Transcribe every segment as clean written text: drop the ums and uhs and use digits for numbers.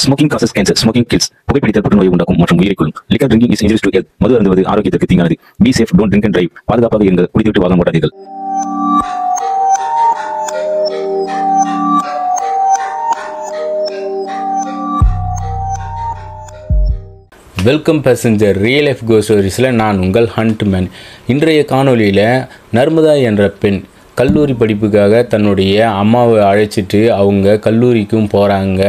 Smoking causes cancer. Smoking kills. புகைப்பிடித்தல் புற்றுநோயை உண்டாக்கும் மற்றும் உயிரை கொல்லும். Liquor drinking is injurious to health. மது அருந்துவது ஆரோக்கியத்திற்கு தீங்கானது. Be safe, don't drink and drive. பாதுகாப்பாக இருங்கள். குடித்துவிட்டு வாகனம் ஓட்டாதீர்கள். Welcome passenger real life go ஸ்டோரிஸில் நான் உங்கள் ஹண்ட்மேன். இன்றைய காணொலியில் நர்மதா என்ற பெண் கல்லூரி படிப்புக்காக தன்னுடைய அம்மாவை அழைச்சிட்டு அவங்க கல்லூரிக்கும் போகிறாங்க.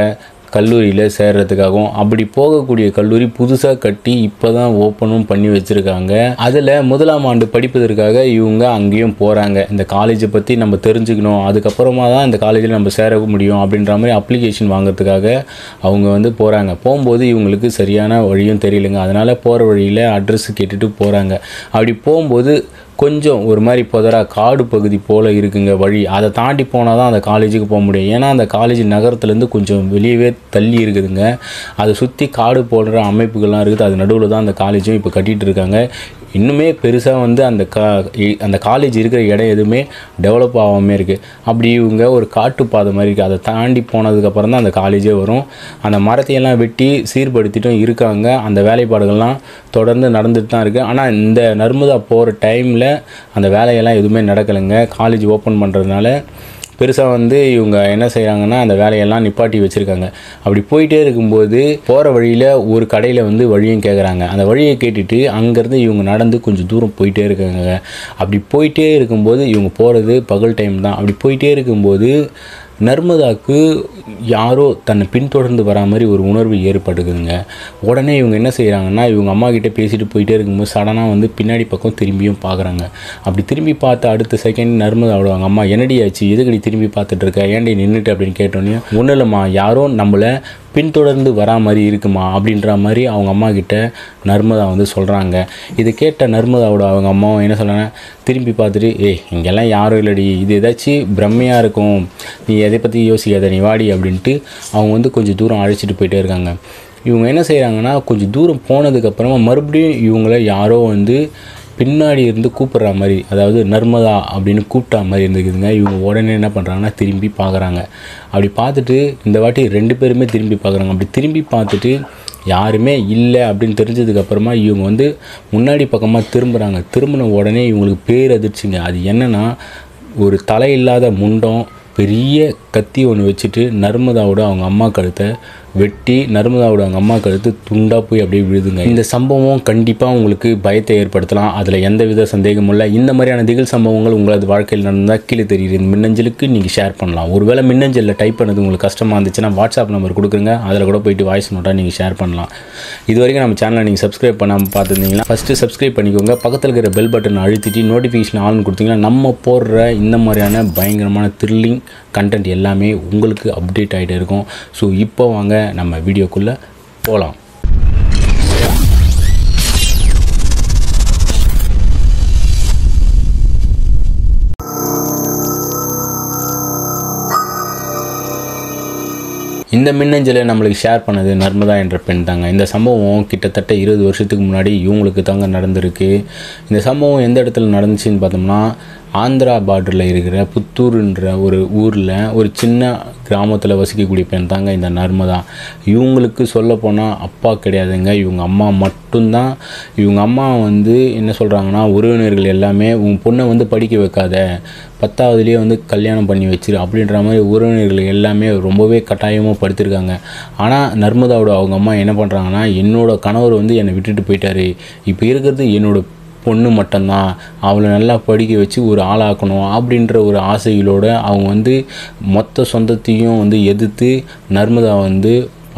கல்லூரியில் சேர்கிறதுக்காகவும் அப்படி போகக்கூடிய கல்லூரி புதுசாக கட்டி இப்போ தான் ஓப்பனும் பண்ணி வச்சுருக்காங்க. அதில் முதலாம் ஆண்டு படிப்பதற்காக இவங்க அங்கேயும் போகிறாங்க. இந்த காலேஜை பற்றி நம்ம தெரிஞ்சுக்கணும், அதுக்கப்புறமா தான் இந்த காலேஜில் நம்ம சேர முடியும் அப்படின்ற மாதிரி அப்ளிகேஷன் வாங்கிறதுக்காக அவங்க போகிறாங்க. போகும்போது இவங்களுக்கு சரியான வழியும் தெரியலைங்க. அதனால் போகிற வழியில் அட்ரஸ் கேட்டுட்டு போகிறாங்க. அப்படி போகும்போது கொஞ்சம் ஒரு மாதிரி புதரா காடு பகுதி போல் இருக்குங்க வழி. அதை தாண்டி போனால் தான் அந்த காலேஜுக்கு போக முடியும். ஏன்னா அந்த காலேஜ் நகரத்துலேருந்து கொஞ்சம் வெளியவே தள்ளி இருக்குதுங்க. அதை சுற்றி காடு போடுற அமைப்புகள்லாம் இருக்குது. அது நடுவில் தான் அந்த காலேஜும் இப்போ கட்டிகிட்டு இருக்காங்க. இன்னுமே பெருசாக அந்த காலேஜ் இருக்கிற இடம் எதுவுமே டெவலப் ஆகாமல் இருக்குது. அப்படி இவங்க ஒரு காட்டுப்பாதை மாதிரி இருக்குது. அதை தாண்டி போனதுக்கப்புறம் தான் அந்த காலேஜே வரும். அந்த மரத்தையெல்லாம் வெட்டி சீர்படுத்திட்டும் இருக்காங்க. அந்த வேலைப்பாடுகள்லாம் தொடர்ந்து நடந்துட்டு தான் இருக்குது. ஆனால் இந்த நர்மதா போகிற டைமில் அந்த வேலையெல்லாம் எதுவுமே நடக்கலைங்க. காலேஜ் ஓப்பன் பண்ணுறதுனால பெருசாக இவங்க என்ன செய்கிறாங்கன்னா அந்த வேலையெல்லாம் நிப்பாட்டி வச்சுருக்காங்க. அப்படி போயிட்டே இருக்கும்போது போகிற வழியில் ஒரு கடையில் வழியும் கேட்குறாங்க. அந்த வழியை கேட்டுட்டு அங்கேருந்து இவங்க நடந்து கொஞ்சம் தூரம் போயிட்டே இருக்காங்க. அப்படி போயிட்டே இருக்கும்போது இவங்க போகிறது பகல் டைம் தான். அப்படி போயிட்டே இருக்கும்போது நர்மதாவுக்கு யாரோ தன்னை பின்தொடர்ந்து வரா மாதிரி ஒரு உணர்வு ஏற்பட்டுக்குதுங்க. உடனே இவங்க என்ன செய்கிறாங்கன்னா இவங்க அம்மா கிட்டே பேசிட்டு போயிட்டே இருக்கும்போது சடனாக பின்னாடி பக்கம் திரும்பியும் பார்க்குறாங்க. அப்படி திரும்பி பார்த்து அடுத்த செகண்ட் நர்மதாவோட அவங்க அம்மா என்னடி ஆச்சு, எதுக்கடி திரும்பி பார்த்துட்டு இருக்க, ஏன்டி நின்றுட்டு அப்படின்னு கேட்டோன்னே ஒன்றும் இல்லைம்மா, யாரோ நம்மளை பின்தொடர்ந்து வரா மாதிரி இருக்குமா அப்படின்ற மாதிரி அவங்க அம்மா கிட்ட நர்மதா சொல்கிறாங்க. இதை கேட்ட நர்மதாவோட அவங்க அம்மாவும் என்ன சொல்கிறாங்க, திரும்பி பார்த்துட்டு இங்கெல்லாம் யாரும் இல்லடி, இது ஏதாச்சும் பிரம்மையாக இருக்கும், நீ எதை பற்றி யோசிக்காத, நீ வாடி அப்படின்ட்டு அவங்க கொஞ்சம் தூரம் அழைச்சிட்டு போயிட்டே இருக்காங்க. இவங்க என்ன செய்கிறாங்கன்னா கொஞ்சம் தூரம் போனதுக்கப்புறமா மறுபடியும் இவங்கள யாரோ பின்னாடி இருந்து கூப்பிட்ற மாதிரி, அதாவது நர்மதா அப்படின்னு கூப்பிட்டா மாதிரி இருந்துக்குதுங்க. இவங்க உடனே என்ன பண்ணுறாங்கன்னா திரும்பி பார்க்குறாங்க. அப்படி பார்த்துட்டு இந்த வாட்டி 2 பேருமே திரும்பி பார்க்குறாங்க. அப்படி திரும்பி பார்த்துட்டு யாருமே இல்லை அப்படின்னு தெரிஞ்சதுக்கப்புறமா இவங்க முன்னாடி பக்கமாக திரும்புகிறாங்க. திரும்பின உடனே இவங்களுக்கு பேரதிர்ச்சிங்க. அது என்னென்னா ஒரு தலையில்லாத முண்டம் பெரிய கத்தி ஒன்று வச்சுட்டு நர்மதாவோட அவங்க அம்மா கழுத்தை வெட்டி நர்மதாவோட அவங்க அம்மா கழுத்து துண்டாக போய் அப்படியே விழுதுங்க. இந்த சம்பவம் கண்டிப்பாக உங்களுக்கு பயத்தை ஏற்படுத்தலாம், அதில் எந்த வித சந்தேகமும் இல்லை. இந்த மாதிரியான திகில் சம்பவங்கள் உங்களது வாழ்க்கையில் நடந்தால் கீழே தெரியுது இந்த மின்னஞ்சலுக்கு நீங்கள் ஷேர் பண்ணலாம். ஒருவேளை மின்னஞ்சலில் டைப் பண்ணது உங்களுக்கு கஷ்டமாக இருந்துச்சுன்னா வாட்ஸ்அப் நம்பர் கொடுக்குறங்க, அதில் கூட போய்ட்டு வாய்ஸ் நோட்டாக நீங்கள் ஷேர் பண்ணலாம். இது வரைக்கும் நம்ம சேனலை நீங்கள் சப்ஸ்கிரைப் பண்ணாமல் பார்த்துருந்தீங்கன்னா ஃபஸ்ட்டு சப்ஸ்கிரைப் பண்ணிக்கோங்க. பக்கத்தில் இருக்கிற பெல் பட்டன் அழுத்திட்டு நோட்டிஃபிகேஷன் ஆன் கொடுத்தீங்கன்னா நம்ம போடுற இந்த மாதிரியான பயங்கரமான த்ரில்லிங் கண்டென்ட் எல்லாமே உங்களுக்கு அப்டேட் ஆகிட்டே இருக்கும். ஸோ இப்போ வாங்க நம்ம வீடியோக்குள்ளே போகலாம். இந்த மின்னஞ்சலை நம்மளுக்கு ஷேர் பண்ணது நர்மதா என்ற பெண் தாங்க. இந்த சம்பவம் கிட்டத்தட்ட 20 வருஷத்துக்கு முன்னாடி இவங்களுக்கு தாங்க நடந்திருக்கு. இந்த சம்பவம் எந்த இடத்துல நடந்துச்சுன்னு பார்த்தோம்னா ஆந்திரா பார்டரில் இருக்கிற புத்தூருன்ற ஒரு ஊரில் ஒரு சின்ன கிராமத்தில் வசிக்கக்கூடிய பெண் தாங்க இந்த நர்மதா. இவங்களுக்கு சொல்லப்போனால் அப்பா கிடையாதுங்க, இவங்க அம்மா மட்டும்தான். இவங்க அம்மா என்ன சொல்கிறாங்கன்னா உறவினர்கள் எல்லாமே உன் பொண்ணை படிக்க வைக்காத, 10ஆவதுலேயே கல்யாணம் பண்ணி வச்சிரு அப்படின்ற மாதிரி உறவினர்கள் எல்லாமே ரொம்பவே கட்டாயமாக படுத்திருக்காங்க. ஆனால் நர்மதாவோட அவங்க அம்மா என்ன பண்ணுறாங்கன்னா என்னோடய கணவர் என்னை விட்டுட்டு போயிட்டாரு, இப்போ இருக்கிறது என்னோட பொண்ணு மட்டும்தான், அவளை நல்லா படிக்க வச்சு ஒரு ஆளாக்கணும் அப்படின்ற ஒரு ஆசைகளோடு அவங்க மொத்த சொந்தத்தையும் எதிர்த்து நர்மதா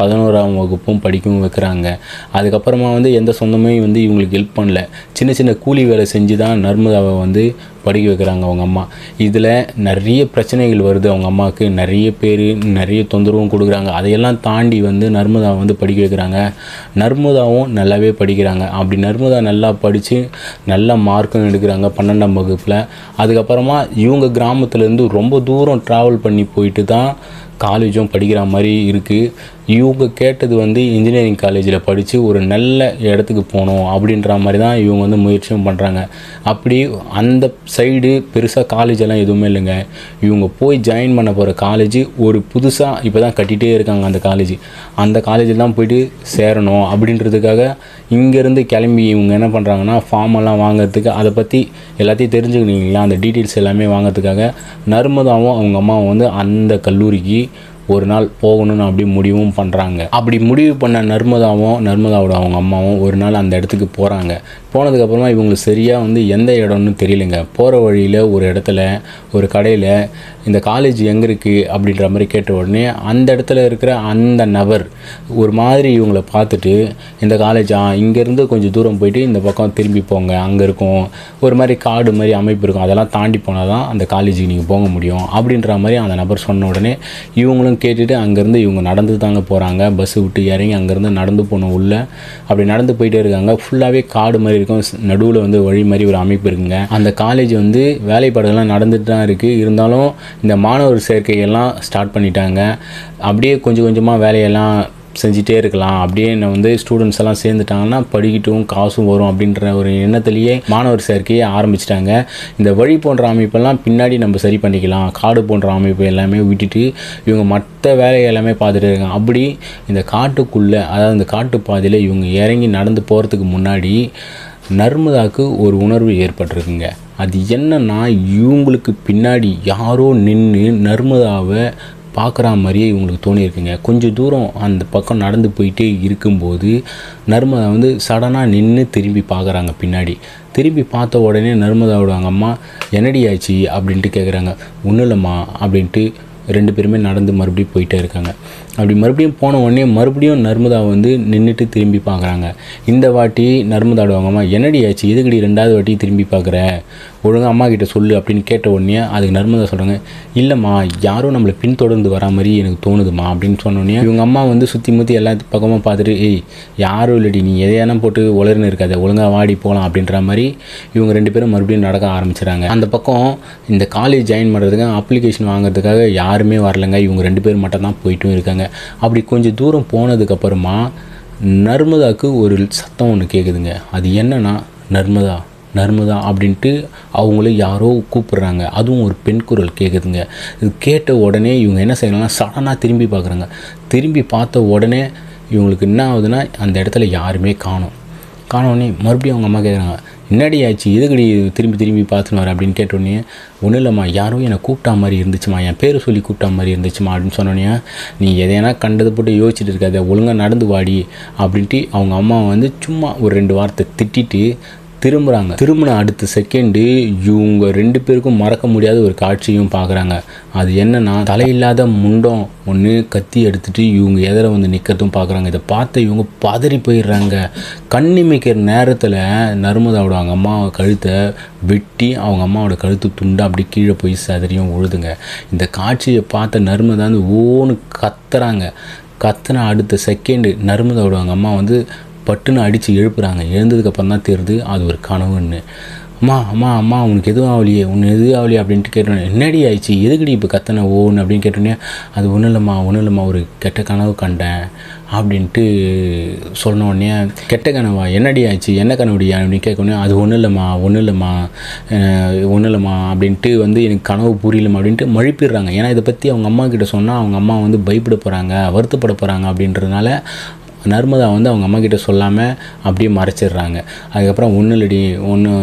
11ஆம் வகுப்பும் படிக்கவும் வைக்கிறாங்க. அதுக்கப்புறமா எந்த சொந்தமே இவங்களுக்கு ஹெல்ப் பண்ணல. சின்ன சின்ன கூலி வேலை செஞ்சு தான் நர்மதாவை படிக்க வைக்கிறாங்க அவங்க அம்மா. இதில் நிறைய பிரச்சனைகள் வருது. அவங்க அம்மாவுக்கு நிறைய பேர் நிறைய தொந்தரவும் கொடுக்குறாங்க. அதையெல்லாம் தாண்டி நர்மதாவை படிக்க வைக்கிறாங்க. நர்மதாவும் நல்லாவே படிக்கிறாங்க. அப்படி நர்மதா நல்லா படித்து நல்ல மார்க்கும் எடுக்கிறாங்க 12ஆம் வகுப்பில். அதுக்கப்புறமா இவங்க கிராமத்துலேருந்து ரொம்ப தூரம் ட்ராவல் பண்ணி போயிட்டு தான் காலேஜும் படிக்கிற மாதிரி இருக்குது. இவங்க கேட்டது வந்து இன்ஜினியரிங் காலேஜில் படித்து ஒரு நல்ல இடத்துக்கு போகணும் அப்படின்ற மாதிரி தான் இவங்க வந்து முயற்சியும் பண்ணுறாங்க. அப்படி அந்த சைடு பெருசாக காலேஜெல்லாம் எதுவுமே இல்லைங்க. இவங்க போய் ஜாயின் பண்ண போகிற காலேஜ் ஒரு புதுசாக இப்போ தான் கட்டிகிட்டே இருக்காங்க. அந்த காலேஜில் தான் போய்ட்டு சேரணும் அப்படின்றதுக்காக இங்கேருந்து கிளம்பி இவங்க என்ன பண்ணுறாங்கன்னா ஃபார்ம் எல்லாம் வாங்கிறதுக்கு, அதை பற்றி எல்லாத்தையும் தெரிஞ்சுக்கிட்டீங்களா, அந்த டீட்டெயில்ஸ் எல்லாமே வாங்கிறதுக்காக நர்மதாவும் அவங்க அம்மாவும் வந்து அந்த கல்லூரிக்கு ஒரு நாள் போகணும்னு அப்படி முடிவும் பண்ணுறாங்க. அப்படி முடிவு பண்ண நர்மதாவோட அவங்க அம்மாவும் ஒரு நாள் அந்த இடத்துக்கு போகிறாங்க. போனதுக்கப்புறமா இவங்களுக்கு சரியாக வந்து எந்த இடம்னு தெரியலைங்க. போகிற வழியில் ஒரு இடத்துல ஒரு கடையில் இந்த காலேஜ் எங்கே இருக்குது அப்படின்ற மாதிரி கேட்ட உடனே அந்த இடத்துல இருக்கிற அந்த நபர் ஒரு மாதிரி இவங்களை பார்த்துட்டு, இந்த காலேஜா இங்கேருந்து கொஞ்சம் தூரம் போயிட்டு இந்த பக்கம் திரும்பி போங்க, அங்கே இருக்கும் ஒரு மாதிரி காடு மாதிரி அமைப்பு இருக்கும், அதெல்லாம் தாண்டி போனால் தான் அந்த காலேஜுக்கு நீங்கள் போக முடியும் அப்படின்ற மாதிரி அந்த நபர் சொன்ன உடனே இவங்களும் கேட்டுட்டு அங்கேருந்து இவங்க நடந்து தாங்க போகிறாங்க. பஸ்ஸு விட்டு இறங்கி அங்கேருந்து நடந்து போகணும் உள்ள. அப்படி நடந்து போயிட்டே இருக்காங்க. ஃபுல்லாகவே காடு மாதிரி இருக்கும், நடுவில் வந்து வழி மாதிரி ஒரு அமைப்பு இருக்குங்க. அந்த காலேஜ் வந்து வேலைப்பாடுகள்லாம் நடந்துட்டு தான் இருக்குது. இருந்தாலும் இந்த மாணவர் சேர்க்கையெல்லாம் ஸ்டார்ட் பண்ணிட்டாங்க. அப்படியே கொஞ்சம் கொஞ்சமாக வேலையெல்லாம் செஞ்சிட்டே இருக்கலாம். அப்படியே வந்து ஸ்டூடெண்ட்ஸ் எல்லாம் சேர்ந்துட்டாங்கன்னா படிக்கட்டும், காசும் வரும் அப்படின்ற ஒரு எண்ணத்திலேயே மாணவர் சேர்க்கையை ஆரம்பிச்சிட்டாங்க. இந்த வழி போன்ற அமைப்பெல்லாம் பின்னாடி நம்ம சரி பண்ணிக்கலாம், காடு போன்ற அமைப்பு எல்லாமே விட்டுட்டு இவங்க மற்ற வேலையை எல்லாமே பார்த்துட்டு இருக்காங்க. அப்படி இந்த காட்டுக்குள்ளே, அதாவது இந்த காட்டு பாதையில் இவங்க இறங்கி நடந்து போகிறதுக்கு முன்னாடி நர்மதாவுக்கு ஒரு உணர்வு ஏற்பட்டிருக்குங்க. அது என்னன்னா, இவங்களுக்கு பின்னாடி யாரோ நின்று நர்மதாவை பார்க்குற மாதிரியே இவங்களுக்கு தோணியிருக்குங்க. கொஞ்சம் தூரம் அந்த பக்கம் நடந்து போயிட்டே இருக்கும்போது நர்மதா வந்து சடனாக நின்று திரும்பி பார்க்குறாங்க. பின்னாடி திரும்பி பார்த்த உடனே நர்மதாவோட அவங்க அம்மா என்னடி ஆச்சு அப்படின்ட்டு கேட்குறாங்க. ஒன்றும் இல்லைம்மா அப்படின்ட்டு ரெண்டு பேருமே நடந்து மறுபடியும் போயிட்டே இருக்காங்க. அப்படி மறுபடியும் போன உடனே மறுபடியும் நர்மதா வந்து நின்றுட்டு திரும்பி பார்க்குறாங்க. இந்த வாட்டி நர்மதாவோட அவங்க அம்மா என்னடி ஆச்சு, எதுக்கடி ரெண்டாவது வாட்டி திரும்பி பார்க்குற, ஒழுங்காக அம்மா கிட்ட சொல்லு அப்படின்னு கேட்ட உடனே அதுக்கு நர்மதா சொல்கிறாங்க, இல்லைம்மா யாரும் நம்மளை பின்தொடர்ந்து வரா மாதிரி எனக்கு தோணுதுமா அப்படின்னு சொன்னோடனே இவங்க அம்மா வந்து சுற்றி முற்றி எல்லா பக்கமாக பார்த்துட்டு, ஏய் யாரும் இல்லடி, நீ எதையான போட்டு உளர்னு இருக்காது, ஒழுங்காக வாடி போகலாம் அப்படின்ற மாதிரி இவங்க ரெண்டு பேரும் மறுபடியும் நடக்க ஆரம்பிச்சிடறாங்க. அந்த பக்கம் இந்த காலேஜ் ஜாயின் பண்ணுறதுக்கு அப்ளிகேஷன் வாங்குறதுக்காக யாருமே வரலைங்க. இவங்க ரெண்டு பேர் மட்டும் தான் போயிட்டும் இருக்காங்க. அப்படி கொஞ்சம் தூரம் போனதுக்கப்புறமா நர்மதாவுக்கு ஒரு சத்தம் ஒன்று கேட்குதுங்க. அது என்னன்னா, நர்மதா நர்மதா அப்படின்ட்டு அவங்கள யாரோ கூப்பிட்றாங்க. அதுவும் ஒரு பெண் குரல் கேட்குதுங்க. இது கேட்ட உடனே இவங்க என்ன செய்யணும்னா சடனாக திரும்பி பார்க்குறாங்க. திரும்பி பார்த்த உடனே இவங்களுக்கு என்ன ஆகுதுன்னா, அந்த இடத்துல யாருமே காணோடனே மறுபடியும் அவங்க அம்மா கேட்குறாங்க, என்னடி ஆச்சு, எதுக்கடி திரும்பி பார்த்துன்னு வர அப்படின்னு கேட்டோடனே, ஒன்றும் இல்லைம்மா யாரும் என்னை கூப்பிட்டா மாதிரி இருந்துச்சுமா, என் பேர் சொல்லி கூப்பிட்டா மாதிரி இருந்துச்சுமா அப்படின்னு சொன்னோன்னே, நீ எதையானா கண்டது போட்டு யோசிச்சுட்டு இருக்காத, ஒழுங்காக நடந்து வாடி அப்படின்ட்டு அவங்க அம்மா வந்து சும்மா ஒரு 2 வார்த்தை திட்டிட்டு திரும்பின அடுத்த செகண்டு இவங்க ரெண்டு பேருக்கும் மறக்க முடியாத ஒரு காட்சியும் பார்க்குறாங்க. அது என்னன்னா, தலையில்லாத முண்டம் ஒன்று கத்தி எடுத்துகிட்டு இவங்க எதிர வந்து நிற்கிறதும் பார்க்குறாங்க. இதை பார்த்து இவங்க பதறி போயிடுறாங்க. கண்ணிமைக்கிற நேரத்தில் நர்மதாவோட அவங்க அம்மாவை கழுத்தை வெட்டி அவங்க அம்மாவோட கழுத்து துண்டா அப்படி கீழே போய் சதறியும் உழுதுங்க. இந்த காட்சியை பார்த்த நர்மதா வந்து ஓன்னு கத்துன அடுத்த செகண்டு நர்மதாவோட அவங்க அம்மா வந்து பட்டுன்னு அடித்து எழுப்புறாங்க. எழுந்ததுக்கப்புறம் தான் தெரியுது அது ஒரு கனவுன்னு. அம்மா உனக்கு எதுவும் ஆகலையே அப்படின்ட்டு கேட்டோன்னே, என்னடி ஆயிடுச்சு, எதுக்கடி இப்போ கத்தனை ஓன்னு அப்படின்னு கேட்டோன்னே, அது ஒன்றும் இல்லைம்மா ஒரு கெட்ட கனவு கண்டேன் அப்படின்ட்டு சொன்ன உடனே, கெட்ட கனவா, என்னடி ஆயிடுச்சு, என்ன கனவுடியா அப்படின்னு கேட்கணுன்னே, அது ஒன்றும் இல்லைம்மா அப்படின்ட்டு வந்து எனக்கு கனவு புரியலம்மா அப்படின்ட்டு மழுப்பிடுறாங்க. ஏன்னா இதை பற்றி அவங்க அம்மா கிட்ட சொன்னால் அவங்க அம்மா வந்து பயப்பட போகிறாங்க, வருத்தப்பட போகிறாங்க அப்படின்றதுனால நர்மதா வந்து அவங்க அம்மா கிட்ட சொல்லாமல் அப்படியே மறைச்சிடுறாங்க. அதுக்கப்புறம் ஒன்றும்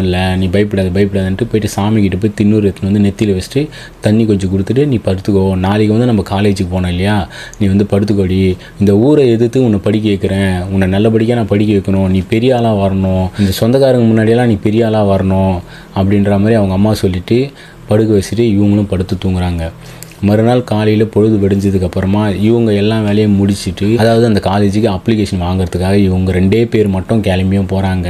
இல்லை நீ பயப்படாதுன்ட்டு போயிட்டு சாமிக்கிட்ட போய் தின்னூர் எடுத்துன்னு வந்து நெத்தியில் வச்சுட்டு தண்ணி கொஞ்சம் கொடுத்துட்டு, நீ படுத்துக்கோ, நாளைக்கு வந்து நம்ம காலேஜுக்கு போனோம் இல்லையா, நீ வந்து படுத்துக்கோடி, இந்த ஊரை எதிர்த்து உன்னை படிக்க வைக்கிறேன், உன்னை நல்லபடியாக நான் படிக்க வைக்கணும், நீ பெரிய ஆளாக வரணும், இந்த சொந்தக்காரங்க முன்னாடியெல்லாம் நீ பெரிய ஆளாக வரணும் அப்படின்ற மாதிரி அவங்க அம்மா சொல்லிவிட்டு படுக்க வச்சுட்டு இவங்களும் படுத்து தூங்குறாங்க. மறுநாள் காலையில் பொழுது வெடிஞ்சதுக்கப்புறமா இவங்க எல்லா வேலையும் முடிச்சுட்டு, அதாவது அந்த காலேஜுக்கு அப்ளிகேஷன் வாங்குறதுக்காக இவங்க 2 பேர் மட்டும் கிளம்பியும் போகிறாங்க.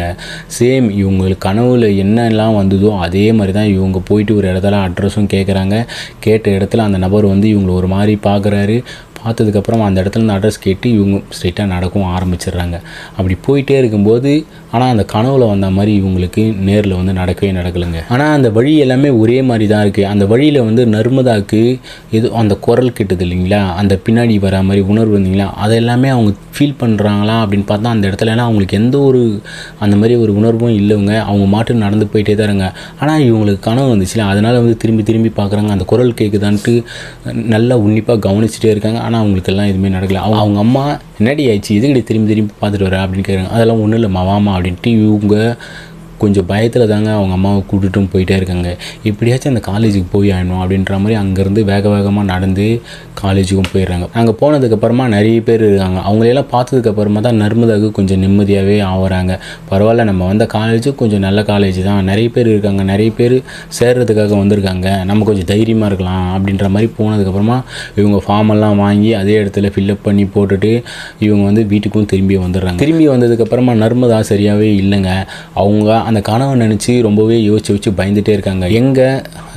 சேம் இவங்களுக்கு கனவுல என்னெல்லாம் வந்ததோ அதே மாதிரி தான் இவங்க போயிட்டு ஒரு இடத்துல அட்ரஸும் கேட்குறாங்க. கேட்ட இடத்துல அந்த நபர் வந்து இவங்களை ஒரு மாதிரி பார்க்குறாரு. பார்த்ததுக்கப்புறம் அந்த இடத்துல அட்ரஸ் கேட்டு இவங்க ஸ்ட்ரெயிட்டாக நடக்கவும் ஆரம்பிச்சிடுறாங்க. அப்படி போயிட்டே இருக்கும்போது ஆனால் அந்த கனவுல வந்த மாதிரி இவங்களுக்கு நேரில் வந்து நடக்கவே நடக்கலைங்க. ஆனால் அந்த வழி எல்லாமே ஒரே மாதிரி தான் இருக்குது. அந்த வழியில் வந்து நர்மதாவுக்கு ஏதோ அந்த குரல் கேட்டது இல்லைங்களா, அந்த பின்னாடி வர மாதிரி உணர்வு இருந்தீங்களா, அதை எல்லாமே அவங்க ஃபீல் பண்ணுறாங்களா அப்படின்னு பார்த்தா அந்த இடத்துலலாம் அவங்களுக்கு எந்த ஒரு அந்த மாதிரி ஒரு உணர்வும் இல்லைங்க. அவங்க மாட்டு நடந்து போயிட்டே தான் இருங்க. ஆனால் இவங்களுக்கு கனவு வந்துச்சுல, அதனால் வந்து திரும்பி திரும்பி பார்க்குறாங்க, அந்த குரல் கேட்குதான்ட்டு நல்லா உன்னிப்பாக கவனிச்சுட்டே இருக்காங்க. ஆனால் அவங்களுக்கெல்லாம் எதுவுமே நடக்கல. அவங்க அம்மா என்னடி ஆயிடுச்சு, இதுக்கடி திரும்பி திரும்பி பார்த்துட்டு வரேன் அப்படின்னு கேட்குறாங்க. அதெல்லாம் ஒன்றும் இல்லைம்மா வாமா அப்படின்ட்டு இவங்க கொஞ்சம் பயத்தில் தாங்க அவங்க அம்மாவை கூட்டிட்டும் போயிட்டே இருக்காங்க. எப்படியாச்சும் அந்த காலேஜுக்கு போய் ஆகணும் அப்படின்ற மாதிரி அங்கேருந்து வேக வேகமாக நடந்து காலேஜுக்கும் போயிடுறாங்க. அங்கே போனதுக்கப்புறமா நிறைய பேர் இருக்காங்க. அவங்களையெல்லாம் பார்த்ததுக்கப்புறமா தான் நர்மதாவுக்கு கொஞ்சம் நிம்மதியாகவே ஆகிறாங்க. பரவாயில்ல, நம்ம வந்த காலேஜு கொஞ்சம் நல்ல காலேஜ் தான், நிறைய பேர் இருக்காங்க, நிறைய பேர் சேர்றதுக்காக வந்திருக்காங்க, நம்ம கொஞ்சம் தைரியமாக இருக்கலாம் அப்படின்ற மாதிரி போனதுக்கப்புறமா இவங்க ஃபார்மெல்லாம் வாங்கி அதே இடத்துல ஃபில்லப் பண்ணி போட்டுட்டு இவங்க வந்து வீட்டுக்கும் திரும்பி வந்துடுறாங்க. திரும்பி வந்ததுக்கப்புறமா நர்மதா சரியாகவே இல்லைங்க. அவங்க அந்த கனவை நினச்சி ரொம்பவே யோசிச்சு பயந்துகிட்டே இருக்காங்க. எங்கே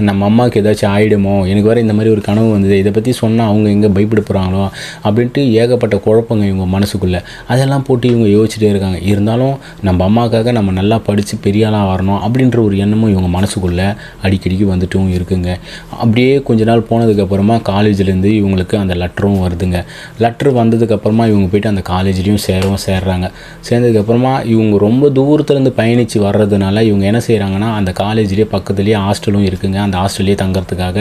நம்ம அம்மாவுக்கு ஏதாச்சும் ஆகிடுமோ, எனக்கு வேறு இந்த மாதிரி ஒரு கனவு வந்தது, இதை பற்றி சொன்னால் அவங்க எங்கே பயப்பட போகிறாங்களோ அப்படின்ட்டு ஏகப்பட்ட குழப்பங்க இவங்க மனசுக்குள்ளே. அதெல்லாம் போட்டு இவங்க யோசிச்சுட்டே இருக்காங்க. இருந்தாலும் நம்ம அம்மாவுக்காக நம்ம நல்லா படித்து பெரிய ஆளாக வரணும் அப்படின்ற ஒரு எண்ணமும் இவங்க மனசுக்குள்ளே அடிக்கடிக்கு வந்துட்டும் இருக்குங்க. அப்படியே கொஞ்ச நாள் போனதுக்கப்புறமா காலேஜ்லேருந்து இவங்களுக்கு அந்த லெட்டரும் வருதுங்க. லெட்ரு வந்ததுக்கப்புறமா இவங்க போய்ட்டு அந்த காலேஜ்லேயும் சேர்றாங்க. சேர்ந்ததுக்கப்புறமா இவங்க ரொம்ப தூரத்துலேருந்து பயணித்து வர்றதுனால இவங்க என்ன செய்கிறாங்கன்னா, அந்த காலேஜ்லேயே பக்கத்துலேயே ஹாஸ்டலும் இருக்குங்க. அந்த ஹாஸ்டல்லேயே தங்கறதுக்காக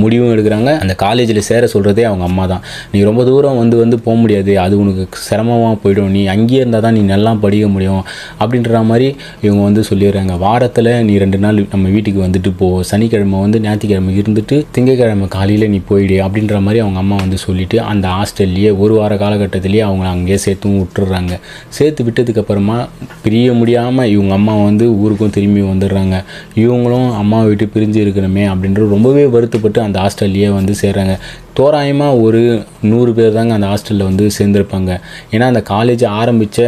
முடிவும் எடுக்கிறாங்க. அந்த காலேஜில் சேர சொல்கிறதே அவங்க அம்மா தான். நீ ரொம்ப தூரம் வந்து போக முடியாது, அது உனக்கு சிரமமாக போயிடும், நீ அங்கேயே இருந்தால் தான் நீ நல்லா படிக்க முடியும் அப்படின்ற மாதிரி இவங்க வந்து சொல்லிடுறாங்க. வாரத்தில் நீ 2 நாள் நம்ம வீட்டுக்கு வந்துட்டு போ, சனிக்கிழமை வந்து ஞாயிற்றுக்கிழமை இருந்துட்டு திங்கக்கிழமை காலையில் நீ போயிடு அப்படின்ற மாதிரி அவங்க அம்மா வந்து சொல்லிவிட்டு அந்த ஹாஸ்டல்லையே ஒரு வார காலகட்டத்திலேயே அவங்க அங்கேயே சேர்த்தும் விட்டுறாங்க. சேர்த்து விட்டதுக்கப்புறமா பிரிய முடியாமல் இவங்க அம்மா வந்து ஊருக்கும் திரும்பி வந்துடுறாங்க. இவங்களும் அம்மாவை விட்டு பிரிஞ்சு இருக்கணுமே அப்படின்றது ரொம்பவே வருத்தப்பட்டு அந்த ஹாஸ்டல்லையே வந்து சேர்றாங்க. தோராயமாக ஒரு 100 பேர் தாங்க அந்த ஹாஸ்டலில் வந்து சேர்ந்துருப்பாங்க. ஏன்னா அந்த காலேஜ் ஆரம்பித்த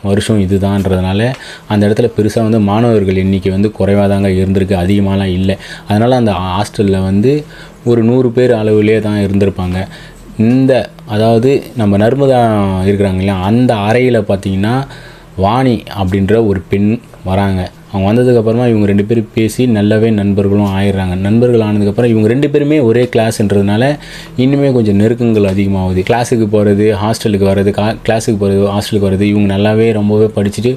வருஷம் இதுதான்றதுனால அந்த இடத்துல பெருசாக வந்து மாணவர்கள் எண்ணிக்கை வந்து குறைவாக தாங்க இருந்திருக்கு, அதிகமாகலாம் இல்லை. அதனால் அந்த ஹாஸ்டலில் வந்து ஒரு 100 பேர் அளவுலேயே தான் இருந்திருப்பாங்க. அதாவது நம்ம நர்மதா இருக்கிறாங்க இல்லையா, அந்த அறையில் பார்த்திங்கன்னா வாணி அப்படின்ற ஒரு பெண் வராங்க. அவங்க வந்ததுக்கப்புறமா இவங்க 2 பேரும் பேசி நல்லாவே நண்பர்களும் ஆயிடுறாங்க. நண்பர்கள் ஆனதுக்கப்புறம் இவங்க 2 பேருமே ஒரே கிளாஸ்ன்றதுனால இன்னுமே கொஞ்சம் நெருக்கங்கள் அதிகமாகுது. கிளாஸுக்கு போகிறது, ஹாஸ்டலுக்கு வர்றது, கிளாஸுக்கு போகிறது, ஹாஸ்டலுக்கு வர்றது, இவங்க நல்லாவே ரொம்பவே படிச்சுட்டு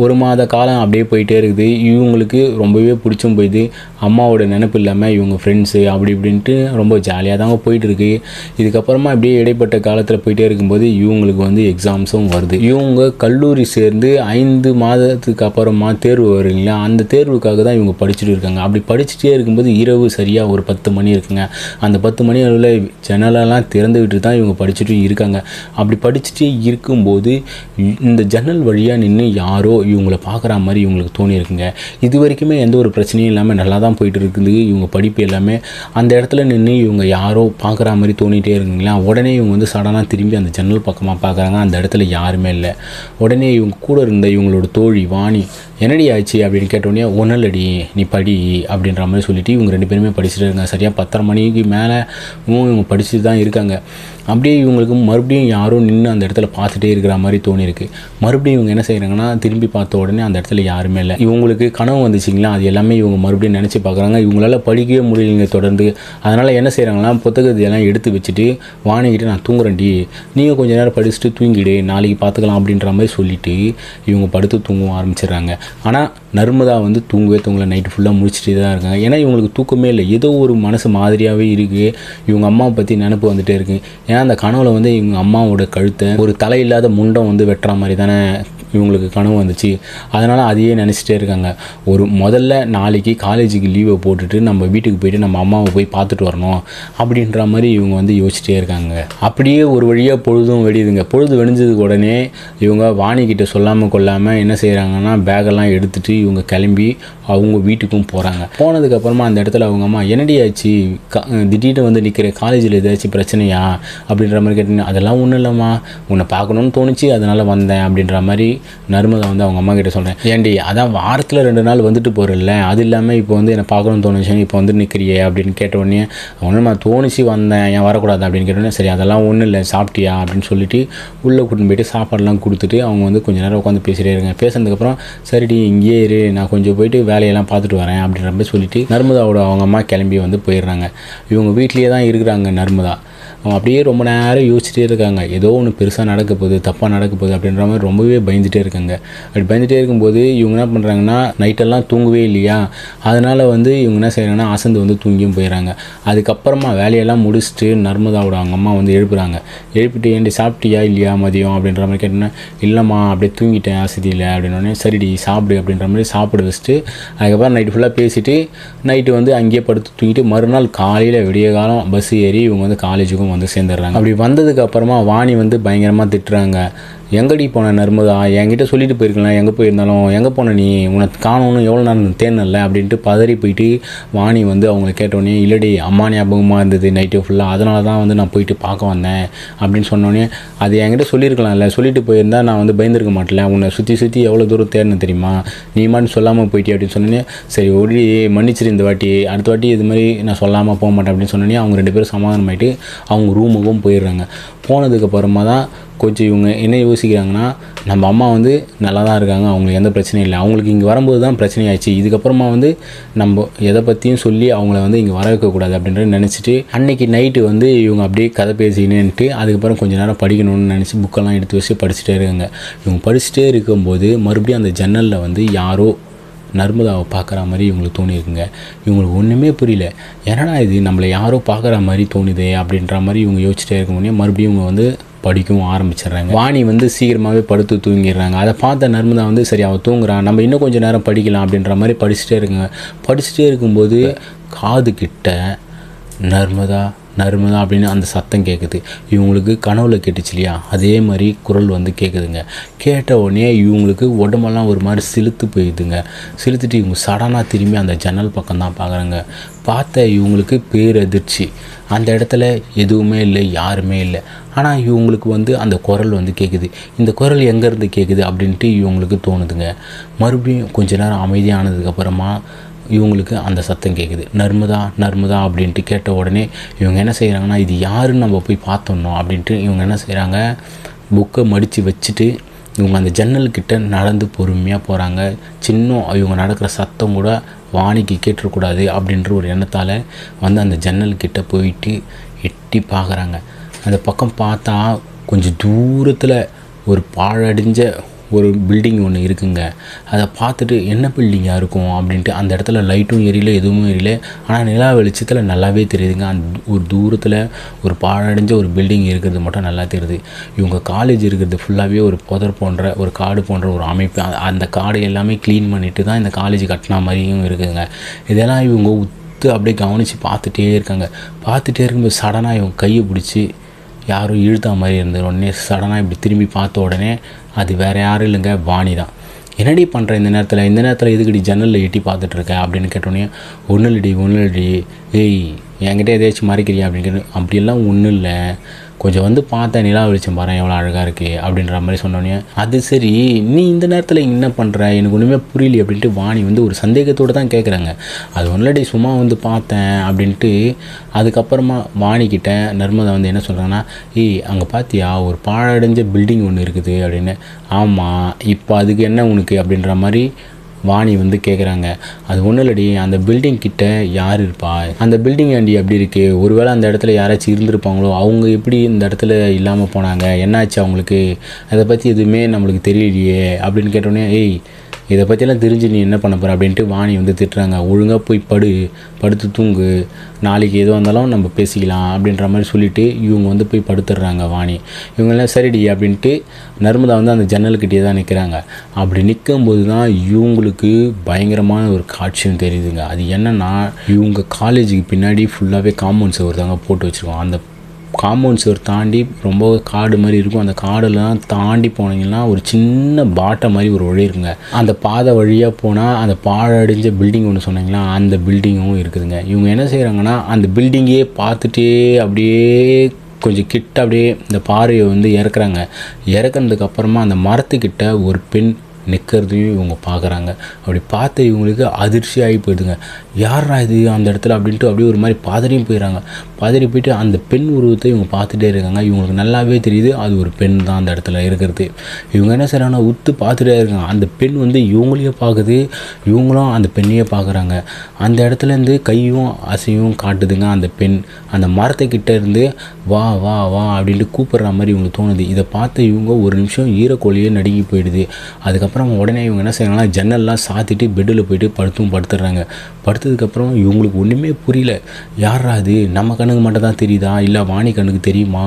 1 மாத காலம் அப்படியே போயிட்டே இருக்குது. இவங்களுக்கு ரொம்பவே பிடிச்சும் போயிடுது. அம்மாவோட நினைப்பு இல்லாமல் இவங்க ஃப்ரெண்ட்ஸு அப்படி இப்படின்ட்டு ரொம்ப ஜாலியாக தாங்க போயிட்டுருக்கு. இதுக்கப்புறமா அப்படியே இடைப்பட்ட காலத்தில் போயிட்டே இருக்கும்போது இவங்களுக்கு வந்து எக்ஸாம்ஸும் வருது. இவங்க கல்லூரி சேர்ந்து 5 மாதத்துக்கு அப்புறமா தேர்வு வருங்க. அந்த தேர்வுக்காக தான் இவங்க படிச்சுட்டு இருக்காங்க. அப்படி படிச்சுட்டே இருக்கும்போது இரவு சரியாக ஒரு 10 மணி இருக்குங்க. அந்த 10 மணி அளவில் ஜன்னலெல்லாம் திறந்து விட்டு தான் இவங்க படிச்சுட்டு இருக்காங்க. அப்படி படிச்சுட்டே இருக்கும்போது இந்த ஜன்னல் வழியாக நின்று யாரோ இவங்களை பார்க்குற மாதிரி இவங்களுக்கு தோணி இருக்குங்க. இது வரைக்குமே எந்த ஒரு பிரச்சனையும் இல்லாமல் நல்லா தான் போயிட்டு இருக்குது இவங்க படிப்பு எல்லாமே. அந்த இடத்துல நின்று இவங்க யாரோ பார்க்குற மாதிரி தோணிகிட்டே இருக்குங்களா. உடனே இவங்க வந்து சடனாக திரும்பி அந்த ஜன்னல் பக்கமாக பார்க்குறாங்க. அந்த இடத்துல யாருமே இல்லை. உடனே இவங்க கூட இருந்த இவங்களோட தோழி வாணி என்னடி ஆச்சு அப்படின்னு கேட்டோடனே, ஒன்னல்லடி நீ படி அப்படின்ற மாதிரி சொல்லிவிட்டு இவங்க 2 பேருமே படிச்சுட்டு இருக்காங்க. சரியாக 10:30 மணிக்கு மேலே இவங்க படிச்சுட்டு தான் இருக்காங்க. அப்படியே இவங்களுக்கு மறுபடியும் யாரும் நின்று அந்த இடத்துல பார்த்துட்டே இருக்கிற மாதிரி தோணியிருக்கு. மறுபடியும் இவங்க என்ன செய்கிறாங்கன்னா, திரும்பி பார்த்த உடனே அந்த இடத்துல யாருமே இல்லை. இவங்களுக்கு கனவு வந்துச்சிங்களா, அது எல்லாமே இவங்க மறுபடியும் நினச்சி பார்க்குறாங்க. இவங்களால படிக்கவே முடியலைங்க தொடர்ந்து. அதனால் என்ன செய்கிறாங்கன்னா, புத்தகத்தையெல்லாம் எடுத்து வச்சுட்டு வாணிக்கிட்டு நான் தூங்குறேன்டி, நீங்கள் கொஞ்சம் நேரம் படிச்சுட்டு தூங்கிடு, நாளைக்கு பார்த்துக்கலாம் அப்படின்ற மாதிரி சொல்லிவிட்டு இவங்க படுத்து தூங்க ஆரம்பிச்சிடுறாங்க. ஆனால் நர்மதா வந்து தூங்கலை. நைட்டு ஃபுல்லாக முடிச்சுட்டே தான் இருக்காங்க. ஏன்னா இவங்களுக்கு தூக்கமே இல்லை. ஏதோ ஒரு மனசு மாதிரியாகவே இருக்குது. இவங்க அம்மாவை பற்றி நினப்பு வந்துகிட்டே இருக்குது. ஏன்னா அந்த கனவுல வந்து இவங்க அம்மாவோட கழுத்தை ஒரு தலையில்லாத முண்டம் வந்து வெட்டுற மாதிரி தானே இவங்களுக்கு கனவு வந்துச்சு. அதனால் அதையே நினச்சிட்டே இருக்காங்க. முதல்ல நாளைக்கு காலேஜுக்கு லீவை போட்டுட்டு நம்ம வீட்டுக்கு போய்ட்டு நம்ம அம்மாவை போய் பார்த்துட்டு வரணும் அப்படின்ற மாதிரி இவங்க வந்து யோசிச்சிட்டே இருக்காங்க. அப்படியே ஒரு வழியாக பொழுதும் வெடியுதுங்க. பொழுது வெடிஞ்சதுக்கு உடனே இவங்க வாணிக்கிட்ட சொல்லாமல் கொள்ளாமல் என்ன செய்கிறாங்கன்னா, பேக்கெல்லாம் எடுத்துகிட்டு இவங்க கிளம்பி அவங்க வீட்டுக்கும் போகிறாங்க. போனதுக்கப்புறமா அந்த இடத்துல அவங்க அம்மா என்னடி ஆச்சு, திடீர்னு வந்து நிற்கிற, காலேஜில் ஏதாச்சும் பிரச்சனையா அப்படின்ற மாதிரி கேட்டீங்கன்னா, அதெல்லாம் ஒன்றும் இல்லைம்மா, உன்னை பார்க்கணுன்னு தோணுச்சு அதனால் வந்தேன் அப்படின்ற மாதிரி நர்மதா வந்து அவங்க அம்மா கிட்ட சொல்கிறேன், ஏண்டி அதான் வாரத்தில் 2 நாள் வந்துட்டு போகிறல்ல, அது இல்லாமல் இப்போ வந்து என்னை பார்க்கணும்னு தோணுச்சு, இப்போ வந்து நிற்கிறியே அப்படின்னு கேட்டவுடனே அவனு நான் தோணிச்சு வந்தேன், ஏன் வரக்கூடாது அப்படின்னு கேட்டோடனே சரி அதெல்லாம் ஒன்றும் இல்லை சாப்பிட்டியா அப்படின்னு சொல்லிட்டு உள்ளே கூட்டின்னு போயிட்டு சாப்பாடெல்லாம் கொடுத்துட்டு அவங்க வந்து கொஞ்சம் நேரம் உட்காந்து பேசிகிட்டே இருங்க. பேசுனதுக்கப்புறம் சரிடி இங்கேயே இரு, நான் கொஞ்சம் போயிட்டு வேலையெல்லாம் பார்த்துட்டு வரேன் அப்படின்ற மாதிரி சொல்லிட்டு நர்மதாவோட அவங்க அம்மா கிளம்பி வந்து போயிடுறாங்க. இவங்க வீட்லேயே தான் இருக்கிறாங்க நர்மதா. அவங்க அப்படியே ரொம்ப நேரம் யோசிச்சுட்டே இருக்காங்க, ஏதோ ஒன்று பெருசாக நடக்க போகுது, தப்பாக நடக்க போகுது அப்படின்ற மாதிரி ரொம்பவே பயந்துகிட்டே இருக்காங்க. அப்படி பயந்துகிட்டே இருக்கும்போது இவங்க என்ன பண்ணுறாங்கன்னா நைட்டெல்லாம் தூங்கவே இல்லையா, அதனால் வந்து இவங்க என்ன செய்கிறாங்கன்னா அசந்து வந்து தூங்கியும் போயிடறாங்க. அதுக்கப்புறமா வேலையெல்லாம் முடிச்சுட்டு நர்மதாவோட அவங்க அம்மா வந்து எழுப்புறாங்க. எழுப்பிட்டு ஏண்டி சாப்பிட்டியா இல்லையா மதியம் அப்படின்ற மாதிரி கேட்டோன்னா இல்லைம்மா அப்படியே தூங்கிட்டேன் அசதியில் அப்படின்னோடனே சரிடி சாப்பிடு அப்படின்ற மாதிரி சாப்பிட வச்சுட்டு அதுக்கப்புறம் நைட்டு ஃபுல்லாக பேசிவிட்டு நைட்டு வந்து அங்கேயே படுத்து தூங்கிட்டு மறுநாள் காலையில் விடிய காலம் பஸ் ஏறி இவங்க வந்து காலேஜுக்கும் வந்து சேர்ந்துடுறாங்க. அப்படி வந்ததுக்கு அப்புறமா வாணி வந்து பயங்கரமாக திட்டுறாங்க, எங்கடி போன நர்மதா, என்கிட்ட சொல்லிட்டு போயிருக்கலாம், எங்கே போயிருந்தாலும் எங்கே போன நீ, உனக்கு காணணும் எவ்வளோ நேரம் தேனல்ல அப்படின்ட்டு பதறி போயிட்டு வாணி வந்து அவங்கள கேட்டோடனே இல்லடி அம்மா ஞாபகமாக இருந்தது நைட்டு ஃபுல்லாக, அதனால தான் வந்து நான் போயிட்டு பார்க்க வந்தேன் அப்படின்னு சொன்னோடனே அது என்கிட்ட சொல்லியிருக்கலாம்ல, சொல்லிட்டு போயிருந்தா நான் வந்து பயந்துருக்க மாட்டேன், உன்னை சுற்றி எவ்வளோ தூரம் தேடணும் தெரியுமா, நீ மட்டும் சொல்லாமல் போயிட்டே அப்படின்னு சொன்னோன்னே சரி ஓடி மன்னிச்சிரு இந்த வாட்டி, அடுத்த வாட்டி இது மாதிரி நான் சொல்லாமல் போக மாட்டேன் அப்படின்னு சொன்னோன்னே அவங்க 2 பேரும் சமாதானமாயிட்டு அவங்க ரூமுக்கும் போயிடுறாங்க. போனதுக்கப்புறமா தான் கொஞ்சம் இவங்க என்ன யோசிக்கிறாங்கன்னா நம்ம அம்மா வந்து நல்லா தான் இருக்காங்க, அவங்களுக்கு எந்த பிரச்சனையும் இல்லை, அவங்களுக்கு இங்கே வரும்போது தான் பிரச்சனை ஆயிடுச்சு, இதுக்கப்புறமா வந்து நம்ம எதை பற்றியும் சொல்லி அவங்கள வந்து இங்கே வர வைக்கக்கூடாது அப்படின்றத நினச்சிட்டு அன்றைக்கி நைட்டு வந்து இவங்க அப்படியே கதை பேசிக்கிட்டு அதுக்கப்புறம் கொஞ்சம் நேரம் படிக்கணும்னு நினச்சி புக்கெல்லாம் எடுத்து வச்சு படிச்சுட்டே இருக்காங்க. இவங்க படிச்சுட்டே இருக்கும்போது மறுபடியும் அந்த ஜன்னலில் வந்து யாரோ நர்மதாவை பார்க்குற மாதிரி இவங்களுக்கு தோணியிருக்குங்க. இவங்களுக்கு ஒன்றுமே புரியல, என்னடா இது நம்மளை யாரோ பார்க்குற மாதிரி தோணுதே அப்படின்ற மாதிரி இவங்க யோசிச்சுட்டே இருக்கும்போதே மறுபடியும் இவங்க வந்து படிக்கவும் ஆரம்பிச்சிடுறாங்க. வாணி வந்து சீக்கிரமாகவே படுத்து தூங்கிடுறாங்க. அதை பார்த்த நர்மதா வந்து சரி அவள் தூங்குறான், நம்ம இன்னும் கொஞ்சம் நேரம் படிக்கலாம் அப்படின்ற மாதிரி படிச்சுட்டே இருக்குங்க. படிச்சுட்டே இருக்கும்போது காது கிட்ட நர்மதா நர்மதா அப்படின்னு அந்த சத்தம் கேட்குது. இவங்களுக்கு கனவுல கேட்டுச்சு இல்லையா, அதே மாதிரி குரல் வந்து கேட்குதுங்க. கேட்ட உடனே இவங்களுக்கு உடம்பெல்லாம் ஒரு மாதிரி சிலுத்து போயிடுதுங்க. சிலுத்துட்டு இவங்க சடனாக திரும்பி அந்த ஜன்னல் பக்கம் தான் பார்க்குறாங்க. பார்த்த இவங்களுக்கு பேரதிர்ச்சி, அந்த இடத்துல எதுவுமே இல்லை, யாருமே இல்லை. ஆனால் இவங்களுக்கு வந்து அந்த குரல் வந்து கேட்குது. இந்த குரல் எங்கேருந்து கேட்குது அப்படின்ட்டு இவங்களுக்கு தோணுதுங்க. மறுபடியும் கொஞ்ச நேரம் அமைதியானதுக்கப்புறமா இவங்களுக்கு அந்த சத்தம் கேட்குது, நர்மதா நர்மதா அப்படின்ட்டு. கேட்ட உடனே இவங்க என்ன செய்கிறாங்கன்னா இது யாருன்னு நம்ம போய் பார்த்தோன்னோம் அப்படின்ட்டு இவங்க என்ன செய்கிறாங்க, புக்கை மடித்து வச்சுட்டு இவங்க அந்த ஜன்னல்கிட்ட நடந்து பொறுமையாக போகிறாங்க. சின்ன இவங்க நடக்கிற சத்தம் கூட வாணிக்கு கேட்டுறக்கூடாது அப்படின்ற ஒரு எண்ணத்தால் வந்து அந்த ஜன்னல்கிட்ட போயிட்டு எட்டி பார்க்குறாங்க. அந்த பக்கம் பார்த்தா கொஞ்சம் தூரத்தில் ஒரு பாழடைஞ்ச ஒரு பில்டிங் ஒன்று இருக்குங்க. அதை பார்த்துட்டு என்ன பில்டிங்காக இருக்கும் அப்படின்ட்டு அந்த இடத்துல லைட்டும் எரியல, எதுவுமே எரியல, ஆனால் நிலா வெளிச்சத்தில் நல்லாவே தெரியுதுங்க. அந்த ஒரு தூரத்தில் ஒரு பாழடைஞ்ச ஒரு பில்டிங் இருக்கிறது மட்டும் நல்லா தெரியுது. இவங்க காலேஜ் இருக்கிறது ஃபுல்லாகவே ஒரு புதர் போன்ற ஒரு காடு போன்ற ஒரு அமைப்பு. அந்த காடு எல்லாமே க்ளீன் பண்ணிட்டு தான் இந்த காலேஜ் கட்டின மாதிரியும் இருக்குதுங்க. இதெல்லாம் இவங்க உத்து அப்படியே கவனித்து பார்த்துட்டே இருக்காங்க. பார்த்துட்டே இருக்கும்போது சடனாக இவங்க கையை பிடிச்சி யாரோ இழுத்தா மாதிரி இருந்தது. உடனே சடனாக இப்படி திரும்பி பார்த்த உடனே அது வேறு யாரும் இல்லைங்க, வாணி தான். என்னடி பண்ணுற இந்த நேரத்தில் எதுக்கடி ஜன்னலில் எட்டி பார்த்துட்ருக்க அப்படின்னு கேட்டோன்னே ஒன்றும் இல்லடி ஏய் என்கிட்ட எதாச்சும் மறைக்கிறியா அப்படின்னு கேட்டு அப்படியெல்லாம் ஒன்றும் இல்லை, கொஞ்சம் வந்து பார்த்தேன் நிலா வெளிச்சம் பாரு எவ்வளோ அழகாக இருக்குது அப்படின்ற மாதிரி சொன்னோன்னே அது சரி நீ இந்த நேரத்தில் என்ன பண்ணுற எனக்கு ஒன்றுமே புரியல அப்படின்ட்டு வாணி வந்து ஒரு சந்தேகத்தோடு தான் கேட்குறாங்க. அது ஒன்றுலடி சும்மா வந்து பார்த்தேன் அப்படின்ட்டு. அதுக்கப்புறமா வாணிக்கிட்ட நர்மதா வந்து என்ன சொல்கிறாங்கன்னா ஏய் அங்கே பார்த்தியா ஒரு பாழடைஞ்ச பில்டிங் ஒன்று இருக்குது அப்படின்னு. ஆமாம் இப்போ அதுக்கு என்ன உனக்கு அப்படின்ற மாதிரி வாணி வந்து கேட்குறாங்க. அது ஒன்றும் இல்லடி, அந்த பில்டிங் கிட்ட யார் இருப்பா, அந்த பில்டிங் ஆண்டி அப்படி இருக்குது, ஒருவேளை அந்த இடத்துல யாராச்சும் இருந்திருப்பாங்களோ, அவங்க எப்படி இந்த இடத்துல இல்லாமல் போனாங்க, என்னாச்சு அவங்களுக்கு, அதை பற்றி எதுவுமே நம்மளுக்கு தெரியலையே அப்படின்னு கேட்டோன்னே ஏய் இதை பற்றியெல்லாம் தெரிஞ்சு நீ என்ன பண்ண போகிற அப்படின்ட்டு வாணி வந்து திட்டுறாங்க. ஒழுங்காக போய் படுத்து தூங்கு, நாளைக்கு எதுவாக இருந்தாலும் நம்ம பேசிக்கலாம் அப்படின்ற மாதிரி சொல்லிவிட்டு இவங்க வந்து போய் படுத்துடுறாங்க வாணி. இவங்கெல்லாம் சரிடி அப்படின்ட்டு நர்மதா வந்து அந்த ஜன்னல்கிட்டே தான் நிற்கிறாங்க. அப்படி நிற்கும்போது தான் இவங்களுக்கு பயங்கரமான ஒரு காட்சியும் தெரியுதுங்க. அது என்னென்னா இவங்க காலேஜுக்கு பின்னாடி ஃபுல்லாகவே காம்பவுண்ட் சுவர் தாங்க போட்டு வச்சுருக்கோம். அந்த காம்பவுண்ட் சுவர் தாண்டி ரொம்ப காடு மாதிரி இருக்கும். அந்த காடெல்லாம் தாண்டி போனீங்கன்னா ஒரு சின்ன பாட்டை மாதிரி ஒரு வழி இருக்குங்க. அந்த பாதை வழியாக போனால் அந்த பாழடைஞ்ச பில்டிங் ஒன்று சொன்னீங்களா, அந்த பில்டிங்கும் இருக்குதுங்க. இவங்க என்ன செய்கிறாங்கன்னா அந்த பில்டிங்கே பார்த்துட்டே அப்படியே கொஞ்சம் கிட்ட அப்படியே இந்த பாறையை வந்து இறக்குறாங்க. இறக்குனதுக்கப்புறமா அந்த மரத்துக்கிட்ட ஒரு பெண் நிற்கிறதையும் இவங்க பார்க்குறாங்க. அப்படி பார்த்து இவங்களுக்கு அதிர்ச்சி ஆகி போயிடுதுங்க. யாரா இது அந்த இடத்துல அப்படின்ட்டு அப்படியே ஒரு மாதிரி பதறியும் போயிடறாங்க. பதறி போயிட்டு அந்த பெண் உருவத்தை இவங்க பார்த்துட்டே இருக்காங்க. இவங்களுக்கு நல்லாவே தெரியுது அது ஒரு பெண் தான் அந்த இடத்துல இருக்கிறது. இவங்க என்ன செய்கிறாங்கன்னா உத்து பார்த்துட்டே இருக்காங்க. அந்த பெண் வந்து இவங்களையே பார்க்குது, இவங்களும் அந்த பெண்ணையே பார்க்குறாங்க. அந்த இடத்துலேருந்து கையும் அசையும் காட்டுதுங்க அந்த பெண். அந்த மரத்துக்கிட்ட இருந்து வா வா வா அப்படின்ட்டு கூப்பிட்ற மாதிரி இவங்களுக்கு தோணுது. இதை பார்த்து இவங்க ஒரு நிமிஷம் ஈரக்கோழியே நடுங்கி போயிடுது. அதுக்கப்புறம் உடனே இவங்க என்ன செய்யறாங்கன்னா ஜன்னல்லாம் சாத்திட்டு பெட்டில் போயிட்டு படுத்துடுறாங்க. படுத்ததுக்கப்புறம் இவங்களுக்கு ஒன்றுமே புரியல. யாரா அது, நம்ம கண்ணுக்கு மட்டும் தான் தெரியுதா இல்லை வாணி கண்ணுக்கு தெரியுமா,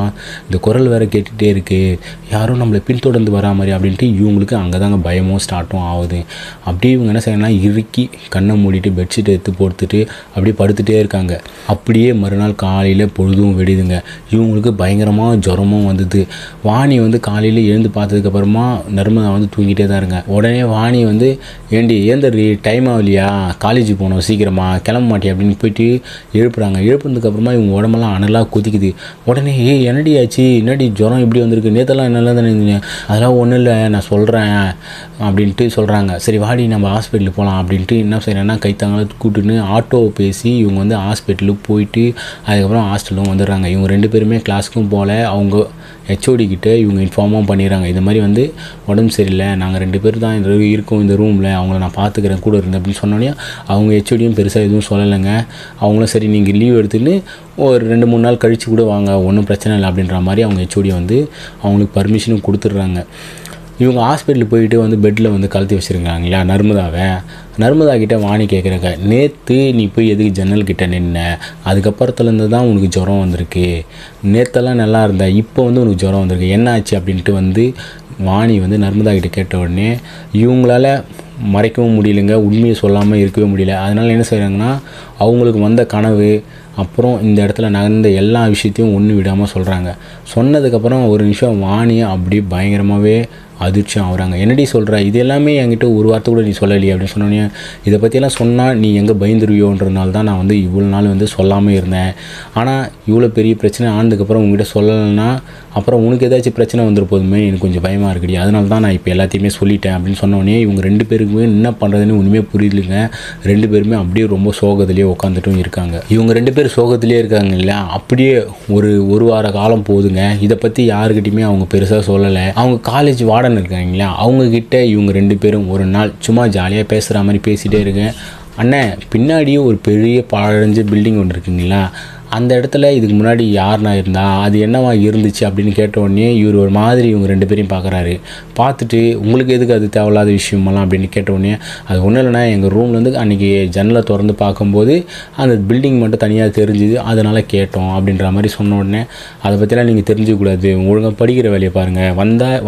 இந்த குரல் வேறு கேட்டுகிட்டே இருக்குது, யாரும் நம்மளை பின்தொடர்ந்து வரா மாதிரி அப்படின்ட்டு இவங்களுக்கு அங்கே தாங்க பயமும் ஸ்டார்ட்டும் ஆகுது. அப்படியே இவங்க என்ன செய்யணும்னா இறுக்கி கண்ணை மூடிட்டு பெட்ஷீட்டை எடுத்து போட்டுட்டு அப்படியே படுத்துகிட்டே இருக்காங்க. அப்படியே மறுநாள் காலையில் பொழுதும் வெடிதுங்க. இவங்களுக்கு பயங்கரமாக ஜுரமும் வந்தது. வாணி வந்து காலையில் எழுந்து பார்த்ததுக்கப்புறமா நர்மதா வந்து தூங்கிட்டே தான் இருங்க. உடனே வாணி வந்து ஏண்டி ஏந்தரி டைம் ஆகலையா, காலேஜுக்கு போகணும் சீக்கிரமாக கிளம்ப மாட்டேன் அப்படின்னு போயிட்டு எழுப்புறாங்க. எழுப்புனதுக்கப்புறமா இவங்க உடம்பெல்லாம் அனலாக கொதிக்குது. உடனே என்னடி ஆச்சு, என்னடி ஜுரம் இப்படி வந்திருக்கு, நேற்றெல்லாம் என்னெல்லாம் தானே இருந்தீங்க, அதெல்லாம் ஒன்றும் இல்லை நான் சொல்கிறேன் அப்படின்ட்டு சொல்கிறாங்க. சரி வாடி நம்ம ஹாஸ்பிட்டலுக்கு போகலாம் அப்படின்ட்டு என்ன செய்கிறேன்னா கைத்தாங்கள கூட்டுன்னு ஆட்டோவை பேசி இவங்க வந்து ஹாஸ்பிட்டலுக்கு போயிட்டு அதுக்கப்புறம் ஹாஸ்டலும் வந்துடுறாங்க. இவங்க 2 பேருமே கிளாஸுக்கும் போகல. அவங்க ஹெச்ஓடி கிட்ட இவங்க இன்ஃபார்மாக பண்ணிடுறாங்க. இது மாதிரி வந்து உடம்பு சரியில்லை, நாங்கள் 2 பேர் தான் இருக்கோம் இந்த ரூமில், அவங்கள நான் பார்த்துக்கிறேன் கூட இருந்தேன் அப்படின்னு சொன்னோன்னே அவங்க ஹெச்ஓடியும் பெருசாக எதுவும் சொல்லலைங்க. அவங்களும் சரி நீங்கள் லீவ் எடுத்துன்னு ஒரு 2-3 நாள் கழித்து கூட வாங்க, ஒன்றும் பிரச்சனை இல்லை அப்படின்ற மாதிரி அவங்க ஹெச்ஓடி வந்து அவங்களுக்கு பர்மிஷனும் கொடுத்துட்றாங்க. இவங்க ஹாஸ்பிட்டலுக்கு போயிட்டு வந்து பெட்டில் வந்து கழட்டி வச்சுருக்காங்களா நர்மதா கிட்டே வாணி கேட்குறாங்க, நேற்று நீ போய் எதுக்கு ஜன்னல் கிட்டே நின்ன, அதுக்கப்புறத்துலேருந்து தான் உனக்கு ஜுரம் வந்திருக்கு, நேற்றெல்லாம் நல்லா இருந்த, இப்போ வந்து உனக்கு ஜுரம் வந்திருக்கு, என்ன ஆச்சு அப்படின்ட்டு வந்து வாணி வந்து நர்மதா கிட்டே கேட்ட உடனே இவங்களால மறைக்கவும் முடியலைங்க, உண்மையை சொல்லாமல் இருக்கவே முடியல. அதனால் என்ன செய்கிறாங்கன்னா அவங்களுக்கு வந்த கனவு அப்புறம் இந்த இடத்துல நடந்த எல்லா விஷயத்தையும் ஒன்று விடாமல் சொல்கிறாங்க. சொன்னதுக்கப்புறம் ஒரு நிமிஷம் வாணியை அப்படி பயங்கரமாகவே அதிர்ச்சி ஆகுறாங்க. என்னடி சொல்கிற, இது எல்லாமே என்கிட்ட ஒரு வார்த்தை கூட நீ சொல்லலையே அப்படின்னு சொன்னோன்னே, இதை பற்றியெல்லாம் சொன்னால் நீ எங்கே பயந்துருவியோன்றதுனால தான் நான் வந்து இவ்வளோ நாள் வந்து சொல்லாமல் இருந்தேன். ஆனால் இவ்வளோ பெரிய பிரச்சனை ஆனதுக்கப்புறம் உங்ககிட்ட சொல்லலைன்னா அப்புறம் உனக்கு ஏதாச்சும் பிரச்சனை வந்துரு போதுமே, எனக்கு கொஞ்சம் பயமாக இருக்குடி, அதனால தான் நான் இப்போ எல்லாத்தையுமே சொல்லிட்டேன் அப்படின்னு சொன்னோடனே இவங்க 2 பேருக்குமே என்ன பண்ணுறதுன்னு ஒன்றுமே புரியலைங்க. 2 பேருமே அப்படியே ரொம்ப சோகத்திலே உட்காந்துட்டும் இருக்காங்க. இவங்க 2 பேர் சோகத்திலே இருக்காங்க இல்லையா, அப்படியே ஒரு வார காலம் போகுதுங்க. இதை பற்றி யாருக்கிட்டையுமே அவங்க பெருசாக சொல்லலை. அவங்க காலேஜ் வார்டன் இருக்காங்களா, அவங்கக்கிட்ட இவங்க 2 பேரும் ஒரு நாள் சும்மா ஜாலியாக பேசுகிற மாதிரி பேசிகிட்டே இருக்கேன். அண்ணன் பின்னாடியே ஒரு பெரிய பழஞ்ச பில்டிங் ஒன்று இருக்குங்களா, அந்த இடத்துல இதுக்கு முன்னாடி யாருனா இருந்தா அது என்னவா இருந்துச்சு அப்படின்னு கேட்ட உடனே இவர் ஒரு மாதிரி இவங்க 2 பேரையும் பார்க்குறாரு. பார்த்துட்டு உங்களுக்கு எதுக்கு அது தேவையில்லாத விஷயமெல்லாம் அப்படின்னு கேட்ட உடனே, அது ஒன்றும் இல்லைனா எங்கள் ரூம்லேருந்து அன்றைக்கி ஜன்னலை திறந்து பார்க்கும்போது அந்த பில்டிங் மட்டும் தனியாக தெரிஞ்சுது, அதனால் கேட்டோம் அப்படின்ற மாதிரி சொன்ன உடனே, அதை பற்றிலாம் நீங்கள் தெரிஞ்சுக்கூடாது, ஒழுங்காக படிக்கிற வேலையை பாருங்கள்,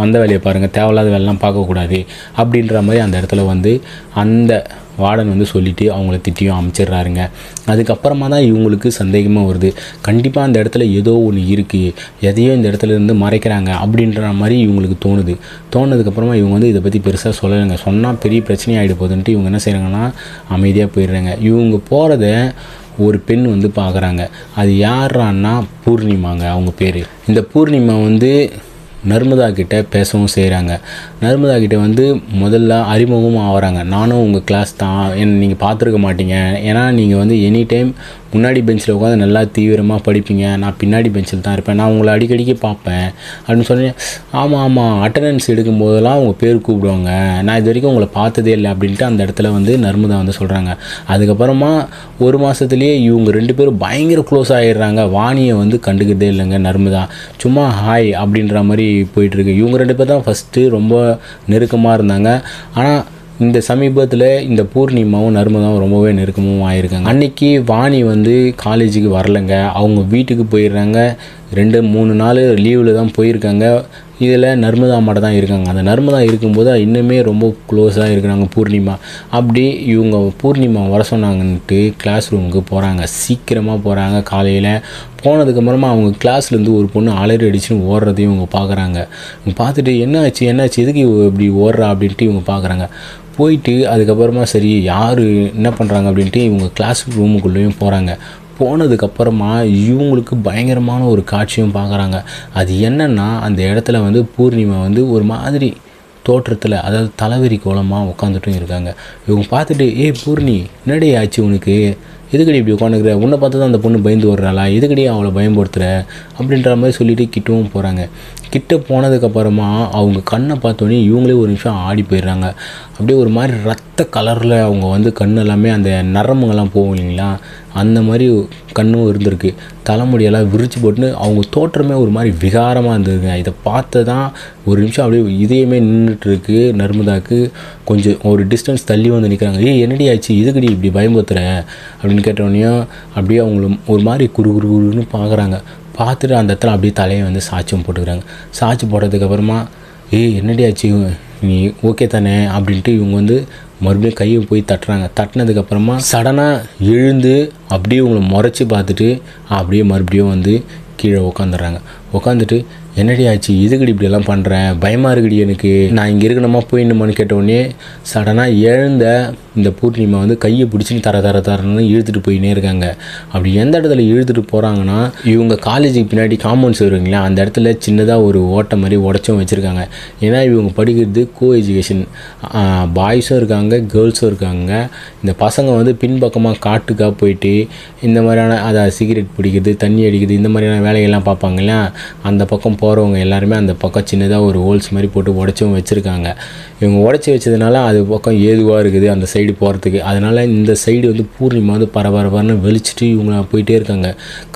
வந்த வேலையை பாருங்கள், தேவையில்லாத வேலைலாம் பார்க்கக்கூடாது அப்படின்ற மாதிரி அந்த இடத்துல வந்து அந்த வார்டன் வந்து சொல்லிவிட்டு அவங்கள திட்டியும் அமைச்சிடுறாருங்க. அதுக்கப்புறமா தான் இவங்களுக்கு சந்தேகமாக வருது, கண்டிப்பாக அந்த இடத்துல ஏதோ ஒன்று இருக்குது, எதையோ இந்த இடத்துல இருந்து மறைக்கிறாங்க அப்படின்ற மாதிரி இவங்களுக்கு தோணுதுக்கப்புறமா இவங்க வந்து இதை பற்றி பெருசாக சொல்லலைங்க. சொன்னால் பெரிய பிரச்சனை ஆகிட போகுதுன்ட்டு இவங்க என்ன செய்கிறாங்கன்னா அமைதியாக போயிடுறாங்க. இவங்க போகிறத ஒரு பெண் வந்து பார்க்குறாங்க. அது யாரான்னா பூர்ணிமாங்க அவங்க பேர். இந்த பூர்ணிமா வந்து நர்மதா கிட்டே பேசவும் செய்கிறாங்க. நர்மதா கிட்டே வந்து முதல்ல அறிமுகமும் ஆகிறாங்க. நானும் உங்கள் கிளாஸ் தான், என்ன நீங்கள் பார்த்துருக்க மாட்டீங்க, ஏன்னா நீங்கள் வந்து எனி டைம் முன்னாடி பெஞ்சில் உட்காந்து நல்லா தீவிரமாக படிப்பீங்க, நான் பின்னாடி பெஞ்சில் தான் இருப்பேன், நான் உங்களை அடிக்கடிக்கு பார்ப்பேன் அப்படின்னு சொன்னேன். ஆமாம் அட்டண்டன்ஸ் எடுக்கும் போதெல்லாம் உங்கள் பேர் கூப்பிடுவாங்க, நான் இது வரைக்கும் உங்களை பார்த்ததே இல்லை அப்படின்ட்டு அந்த இடத்துல வந்து நர்மதா வந்து சொல்கிறாங்க. அதுக்கப்புறமா ஒரு மாதத்துலேயே இவங்க 2 பேரும் பயங்கர க்ளோஸ் ஆகிடுறாங்க. வாணியை வந்து கண்டுக்கிட்டே இல்லைங்க நர்மதா, சும்மா ஹாய் அப்படின்ற மாதிரி போயிட்டுருக்கு. இவங்க 2 பேர் தான் ஃபஸ்ட்டு ரொம்ப நெருக்கமாக இருந்தாங்க. ஆனால் இந்த சமீபத்தில் இந்த பூர்ணிமாவும் நர்மதாவும் ரொம்பவே நெருக்கமும் ஆகியிருக்காங்க. அன்றைக்கி வாணி வந்து காலேஜுக்கு வரலைங்க, அவங்க வீட்டுக்கு போயிடுறாங்க. 2-3 நாள் லீவில் தான் போயிருக்காங்க. இதில் நர்மதா மட்டும் தான் இருக்காங்க. அந்த நர்மதா இருக்கும்போது இன்னுமே ரொம்ப க்ளோஸாக இருக்கிறாங்க பூர்ணிமா. அப்படி இவங்க பூர்ணிமா வர சொன்னாங்கன்ட்டு கிளாஸ் ரூமுக்கு போகிறாங்க. சீக்கிரமாக போகிறாங்க. காலையில் போனதுக்கப்புறமா அவங்க கிளாஸ்லேருந்து ஒரு பொண்ணு அலறி அடிச்சுன்னு ஓடுறதையும் இவங்க பார்க்குறாங்க. இவங்க பார்த்துட்டு என்னாச்சு எதுக்கு இப்படி ஓடுறா அப்படின்ட்டு இவங்க பார்க்குறாங்க. போயிட்டு அதுக்கப்புறமா சரி யார் என்ன பண்ணுறாங்க அப்படின்ட்டு இவங்க கிளாஸ் ரூமுக்குள்ளேயும் போகிறாங்க. போனதுக்கப்புறமா இவங்களுக்கு பயங்கரமான ஒரு காட்சியும் பார்க்குறாங்க. அது என்னென்னா, அந்த இடத்துல வந்து பூர்ணிமா வந்து ஒரு மாதிரி தோற்றத்தில், அதாவது தலைவரி கோலமாக உட்காந்துட்டும் இருக்காங்க. இவங்க பார்த்துட்டு, ஏய் பூர்ணி, என்னடி ஆச்சு உனக்கு, எதுக்கடி இப்படி உட்காந்துக்கிற, உன்னை பார்த்து தான் அந்த பொண்ணு பயந்து வர்றாளா, எதுக்கடி அவளை பயன்படுத்துகிற அப்படின்ற மாதிரி சொல்லிட்டு கிட்டவும் போகிறாங்க. கிட்ட போனதுக்கப்புறமா அவங்க கண்ணை பார்த்தோன்னே இவங்களே ஒரு நிமிஷம் ஆடி போயிடுறாங்க. அப்படியே ஒரு மாதிரி ரத்த கலரில் அவங்க வந்து கண் எல்லாமே அந்த நரம்புங்கெல்லாம் போகும் இல்லைங்களா, அந்த மாதிரி கண்ணும் இருந்திருக்கு. தலைமுடியெல்லாம் விரிச்சு போட்டுன்னு அவங்க தோற்றமே ஒரு மாதிரி விகாரமாக இருந்ததுங்க. இதை பார்த்து தான் ஒரு நிமிஷம் அப்படியே இதயமே நின்றுட்டுருக்கு நர்மதாவுக்கு. கொஞ்சம் ஒரு டிஸ்டன்ஸ் தள்ளி வந்து நிற்கிறாங்க. ஏய் என்னடி ஆச்சு, இதுக்கடி இப்படி பயம்படுத்துகிற அப்படின்னு கேட்டோடனே அப்படியே அவங்கள ஒரு மாதிரி குறுன்னு பார்க்குறாங்க. பார்த்துட்டு அந்த இடத்துல அப்படியே தலையை வந்து சாட்சியம் போட்டுக்கிறாங்க. சாட்சி போட்டதுக்கப்புறமா, ஏய் என்னடி ஆச்சு, நீ ஓகே தானே அப்படின்ட்டு இவங்க வந்து மறுபடியும் கையை போய் தட்டுறாங்க. தட்டினதுக்கப்புறமா சடனாக எழுந்து அப்படியே இவங்களை முறைச்சி பார்த்துட்டு அப்படியே மறுபடியும் வந்து கீழே உட்காந்துடுறாங்க. உட்காந்துட்டு, என்னடி ஆச்சு, எதுக்கடி இப்படியெல்லாம் பண்ணுறேன், பயமாக இருக்குடி எனக்கு, நான் இங்கே இருக்கணுமா போயிடணுமான்னு கேட்டோடனே சடனாக எழுந்த இந்த பூர்ணிமா வந்து கையை பிடிச்சின்னு தரன்னு இழுத்துட்டு போயினே இருக்காங்க. அப்படி எந்த இடத்துல இழுத்துட்டு போகிறாங்கன்னா, இவங்க காலேஜுக்கு பின்னாடி காம்பவுண்ட்ஸ் வருவீங்களா, அந்த இடத்துல சின்னதாக ஒரு ஓட்டை மாதிரி உடச்சும் வச்சுருக்காங்க. ஏன்னா இவங்க படிக்கிறது கோ எஜுகேஷன், பாய்ஸும் இருக்காங்க கேர்ள்ஸும் இருக்காங்க. இந்த பசங்க வந்து பின்பக்கமாக காட்டுக்காக போயிட்டு இந்த மாதிரியான அதை சிகரெட் பிடிக்கிறது, தண்ணி அடிக்கிறது, இந்த மாதிரியான வேலைகள்லாம் பார்ப்பாங்களா, அந்த பக்கம் போகிறவங்க எல்லாருமே அந்த பக்கம் சின்னதாக ஒரு ஹோல்ஸ் மாதிரி போட்டு உடச்சும் வச்சுருக்காங்க. இவங்க உடச்சி வச்சதுனால அது பக்கம் ஏதுவாக இருக்குது அந்த சைடு போகிறதுக்கு. அதனால் இந்த சைடு வந்து பூர்ணிமா வந்து பரபரன்னு வெளிச்சிட்டு இவங்க போயிட்டே இருக்காங்க.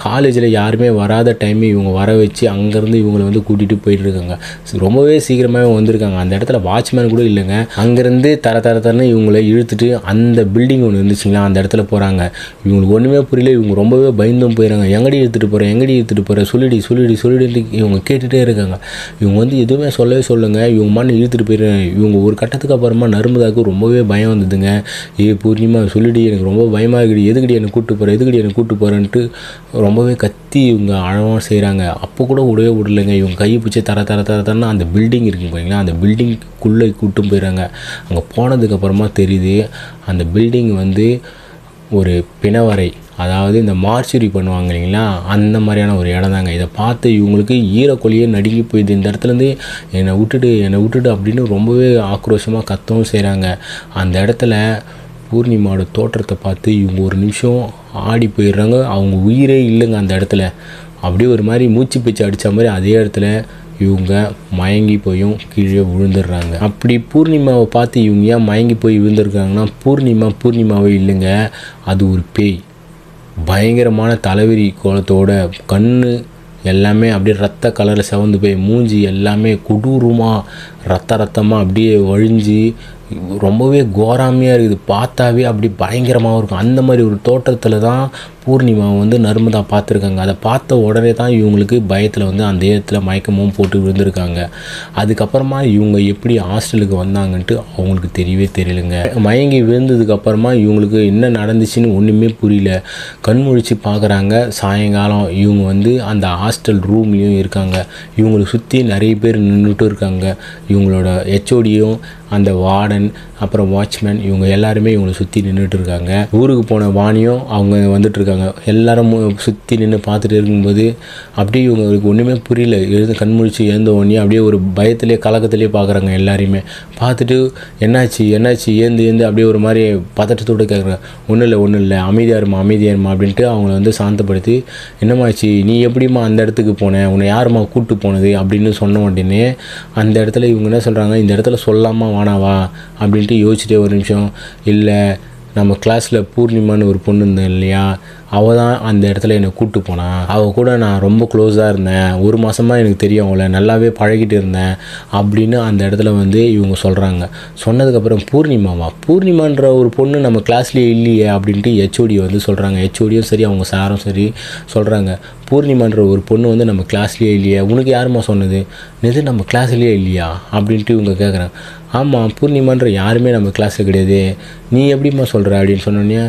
காலேஜில் யாருமே வராத டைம் இவங்க வர வச்சு அங்கேருந்து இவங்களை வந்து கூட்டிகிட்டு போயிட்டுருக்காங்க. ரொம்பவே சீக்கிரமாகவே வந்திருக்காங்க. அந்த இடத்துல வாட்ச்மேன் கூட இல்லைங்க. அங்கேருந்து தரன்னு இவங்களை இழுத்துட்டு அந்த பில்டிங் ஒன்று இருந்துச்சுங்களா, அந்த இடத்துல போகிறாங்க. இவங்களுக்கு ஒன்றுமே புரியல. இவங்க ரொம்பவே பயந்தும் போயிடறாங்க. எங்கடி எடுத்துகிட்டு போகிறேன் சொல்லிட்டு இவங்க கேட்டுகிட்டே இருக்காங்க. இவங்க வந்து எதுவுமே சொல்லுங்க, இவங்க மண்ணு இழுத்துட்டு போயிடுறேன். இவங்க ஒரு கட்டத்துக்கு அப்புறமா நர்மதாவுக்கு ரொம்பவே பயம் வந்ததுங்க. பூர்ணிமா சொல்லிடி, எனக்கு ரொம்ப பயமாக இருக்குடி, எதுக்கடி என்னை கூப்பிட்டு போகிறேன்ட்டு ரொம்பவே கத்தி இவங்க அழகாக செய்கிறாங்க. அப்போ கூட விடவே விடலைங்க. இவங்க கை பிடிச்சி தரன்னு அந்த பில்டிங் இருக்குங்க பார்த்தீங்களா, அந்த பில்டிங்குள்ளே கூப்பிட்டு போயிடுறாங்க. அங்கே போனதுக்கப்புறமா தெரியுது அந்த பில்டிங் வந்து ஒரு பிணவரை, அதாவது இந்த மார்ச்சுரி பண்ணுவாங்க இல்லைங்களா, அந்த மாதிரியான ஒரு இடம் தாங்க. இதை பார்த்து இவங்களுக்கு ஈரக்கொலியே நடுங்கி போயிடுது. இந்த இடத்துலேருந்து என்னை விட்டுட்டு அப்படின்னு ரொம்பவே ஆக்ரோஷமாக கத்தவும் செய்கிறாங்க. அந்த இடத்துல பூர்ணிமாவோட தோற்றத்தை பார்த்து இவங்க ஒரு நிமிஷம் ஆடி போயிடுறாங்க. அவங்க உயிரே இல்லைங்க அந்த இடத்துல. அப்படியே ஒரு மாதிரி மூச்சு பிச்சு அடித்த மாதிரி அதே இடத்துல இவங்க மயங்கி போயும் கீழே விழுந்துடுறாங்க. அப்படி பூர்ணிமாவை பார்த்து இவங்க ஏன் மயங்கி போய் விழுந்துருக்காங்கன்னா, பூர்ணிமாவே இல்லைங்க, அது ஒரு பேய். பயங்கரமான தலைவரி கோலத்தோட கண் எல்லாமே அப்படியே ரத்த கலரில் செவந்து போய் மூஞ்சி எல்லாமே கொடூரமாக ரத்தமாக அப்படியே வழிஞ்சு ரொம்பவே கோராமையாக இருக்குது. பார்த்தாவே அப்படி பயங்கரமாகவும் இருக்கும். அந்த மாதிரி ஒரு தோற்றத்தில் தான் பூர்ணிமா வந்து நர்மதா பார்த்துருக்காங்க. அதை பார்த்த உடனே தான் இவங்களுக்கு பயத்தில் வந்து அந்த இடத்துல மயக்கமும் போட்டு விழுந்திருக்காங்க. அதுக்கப்புறமா இவங்க எப்படி ஹாஸ்டலுக்கு வந்தாங்கன்ட்டு அவங்களுக்கு தெரியலைங்க. மயங்கி விழுந்ததுக்கப்புறமா இவங்களுக்கு என்ன நடந்துச்சுன்னு ஒன்றுமே புரியல. கண்முழிச்சு பார்க்குறாங்க. சாயங்காலம் இவங்க வந்து அந்த ஹாஸ்டல் ரூம்லேயும் இருக்காங்க. இவங்களுக்கு சுற்றி நிறைய பேர் நின்றுட்டு இருக்காங்க. இவங்களோட ஹெச்ஓடியும் அந்த வார்டன் அப்புறம் வாட்ச்மேன் இவங்க எல்லாருமே இவங்களை சுற்றி நின்றுட்டு இருக்காங்க. ஊருக்கு போன வாணியும் அவங்க வந்துட்டு இருக்காங்க. எல்லாரும் சுற்றி நின்று பார்த்துட்டு இருக்கும்போது அப்படியே இவங்களுக்கு ஒன்றுமே புரியல. கண்முழிச்சு எழுந்த உடனே அப்படியே ஒரு பயத்திலே கலக்கத்திலே பார்க்குறாங்க. எல்லாரையுமே பார்த்துட்டு என்னாச்சு ஏந்து அப்படியே ஒரு மாதிரி பதட்டத்தோடு கேட்குறாங்க. ஒன்றும் இல்லை அமைதியாக இருமா அப்படின்ட்டு அவங்கள வந்து சாந்தப்படுத்தி, என்னமாச்சு, நீ எப்படிம்மா அந்த இடத்துக்கு போனேன், உன்னை யாரும்மா கூப்பிட்டு போனது அப்படின்னு சொன்ன உடனே அந்த இடத்துல இவங்க என்ன சொல்கிறாங்க, இந்த இடத்துல சொல்லாமா வானாவா அப்படின்ட்டு யோசிச்சுட்டே ஒரு நிமிஷம், இல்லை நம்ம கிளாஸில் பூர்ணிமான்னு ஒரு பொண்ணு இருந்தேன் இல்லையா, அவள் தான் அந்த இடத்துல என்னை கூப்பிட்டு போனான். அவள் கூட நான் ரொம்ப க்ளோஸாக இருந்தேன். ஒரு மாதமாக எனக்கு தெரியும், அவளை நல்லாவே பழகிட்டு இருந்தேன் அப்படின்னு அந்த இடத்துல வந்து இவங்க சொல்கிறாங்க. சொன்னதுக்கப்புறம் பூர்ணிமான்ற ஒரு பொண்ணு நம்ம கிளாஸ்லேயே இல்லையே அப்படின்ட்டு ஹெச்ஓடி வந்து சொல்கிறாங்க. ஹெச்ஓடியும் சரி அவங்க சாரும் சரி சொல்கிறாங்க, பூர்ணிமான்ற ஒரு பொண்ணு வந்து நம்ம கிளாஸ்லேயே இல்லையா, உனக்கு யாருமா சொன்னது, எது நம்ம கிளாஸ்லேயே இல்லையா அப்படின்ட்டு இவங்க கேட்குறாங்க. ஆமாம், பூர்ணிமான்ற யாருமே நம்ம கிளாஸில் கிடையாது, நீ எப்படிம்மா சொல்கிற அப்படின்னு சொன்னோன்னே,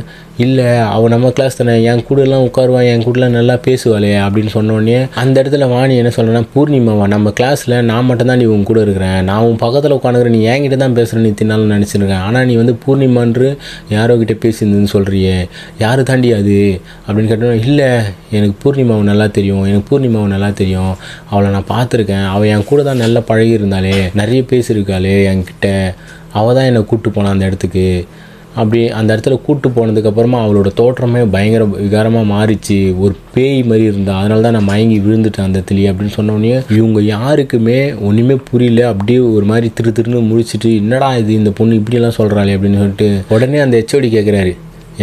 இல்லை அவள் நம்ம கிளாஸ் தானே, என் கூடலாம் உட்காருவான், என் கூடலாம் நல்லா பேசுவாளே அப்படின்னு சொன்னோடனே அந்த இடத்துல வாணி என்ன சொல்கிறேன்னா, பூர்ணிமாவா நம்ம கிளாஸில் நான் மட்டும் தான் நீ உன் கூட இருக்கிறேன், நான் உன் பக்கத்தில் உட்காந்துக்கிறேன், நீ என்கிட்ட தான் பேசுகிறேன், நீ தின்னாலும் நினச்சிருக்கேன், ஆனால் நீ வந்து பூர்ணிமான்று யாரோ கிட்டே பேசியிருந்ததுன்னு சொல்கிறியே, யார் தாண்டி அது அப்படின்னு கேட்டோம். இல்லை எனக்கு பூர்ணிமாவை நல்லா தெரியும், எனக்கு பூர்ணிமாவை நல்லா தெரியும், அவளை நான் பார்த்துருக்கேன், அவள் என் கூட தான் நல்லா பழகி இருந்தாலே, நிறைய பேசியிருக்காளே என்கிட்ட, அவள் தான் என்னை கூப்பிட்டு போனான் அந்த இடத்துக்கு. அப்படி அந்த இடத்துல கூப்பிட்டு போனதுக்கப்புறமா அவளோட தோற்றமே பயங்கர விகாரமாக மாறிச்சு, ஒரு பேய் மாதிரி இருந்தா, அதனால தான் நான் மயங்கி விழுந்துட்டேன் அந்த இடத்துலையே அப்படின்னு சொன்னோடனே இவங்க யாருக்குமே ஒன்றுமே புரியல. அப்படியே ஒரு மாதிரி திருன்னு முழிச்சிட்டு, என்னடா இது இந்த பொண்ணு இப்படியெல்லாம் சொல்கிறாளே அப்படின்னு சொல்லிட்டு உடனே அந்த ஹெச்ஓடி கேட்குறாரு,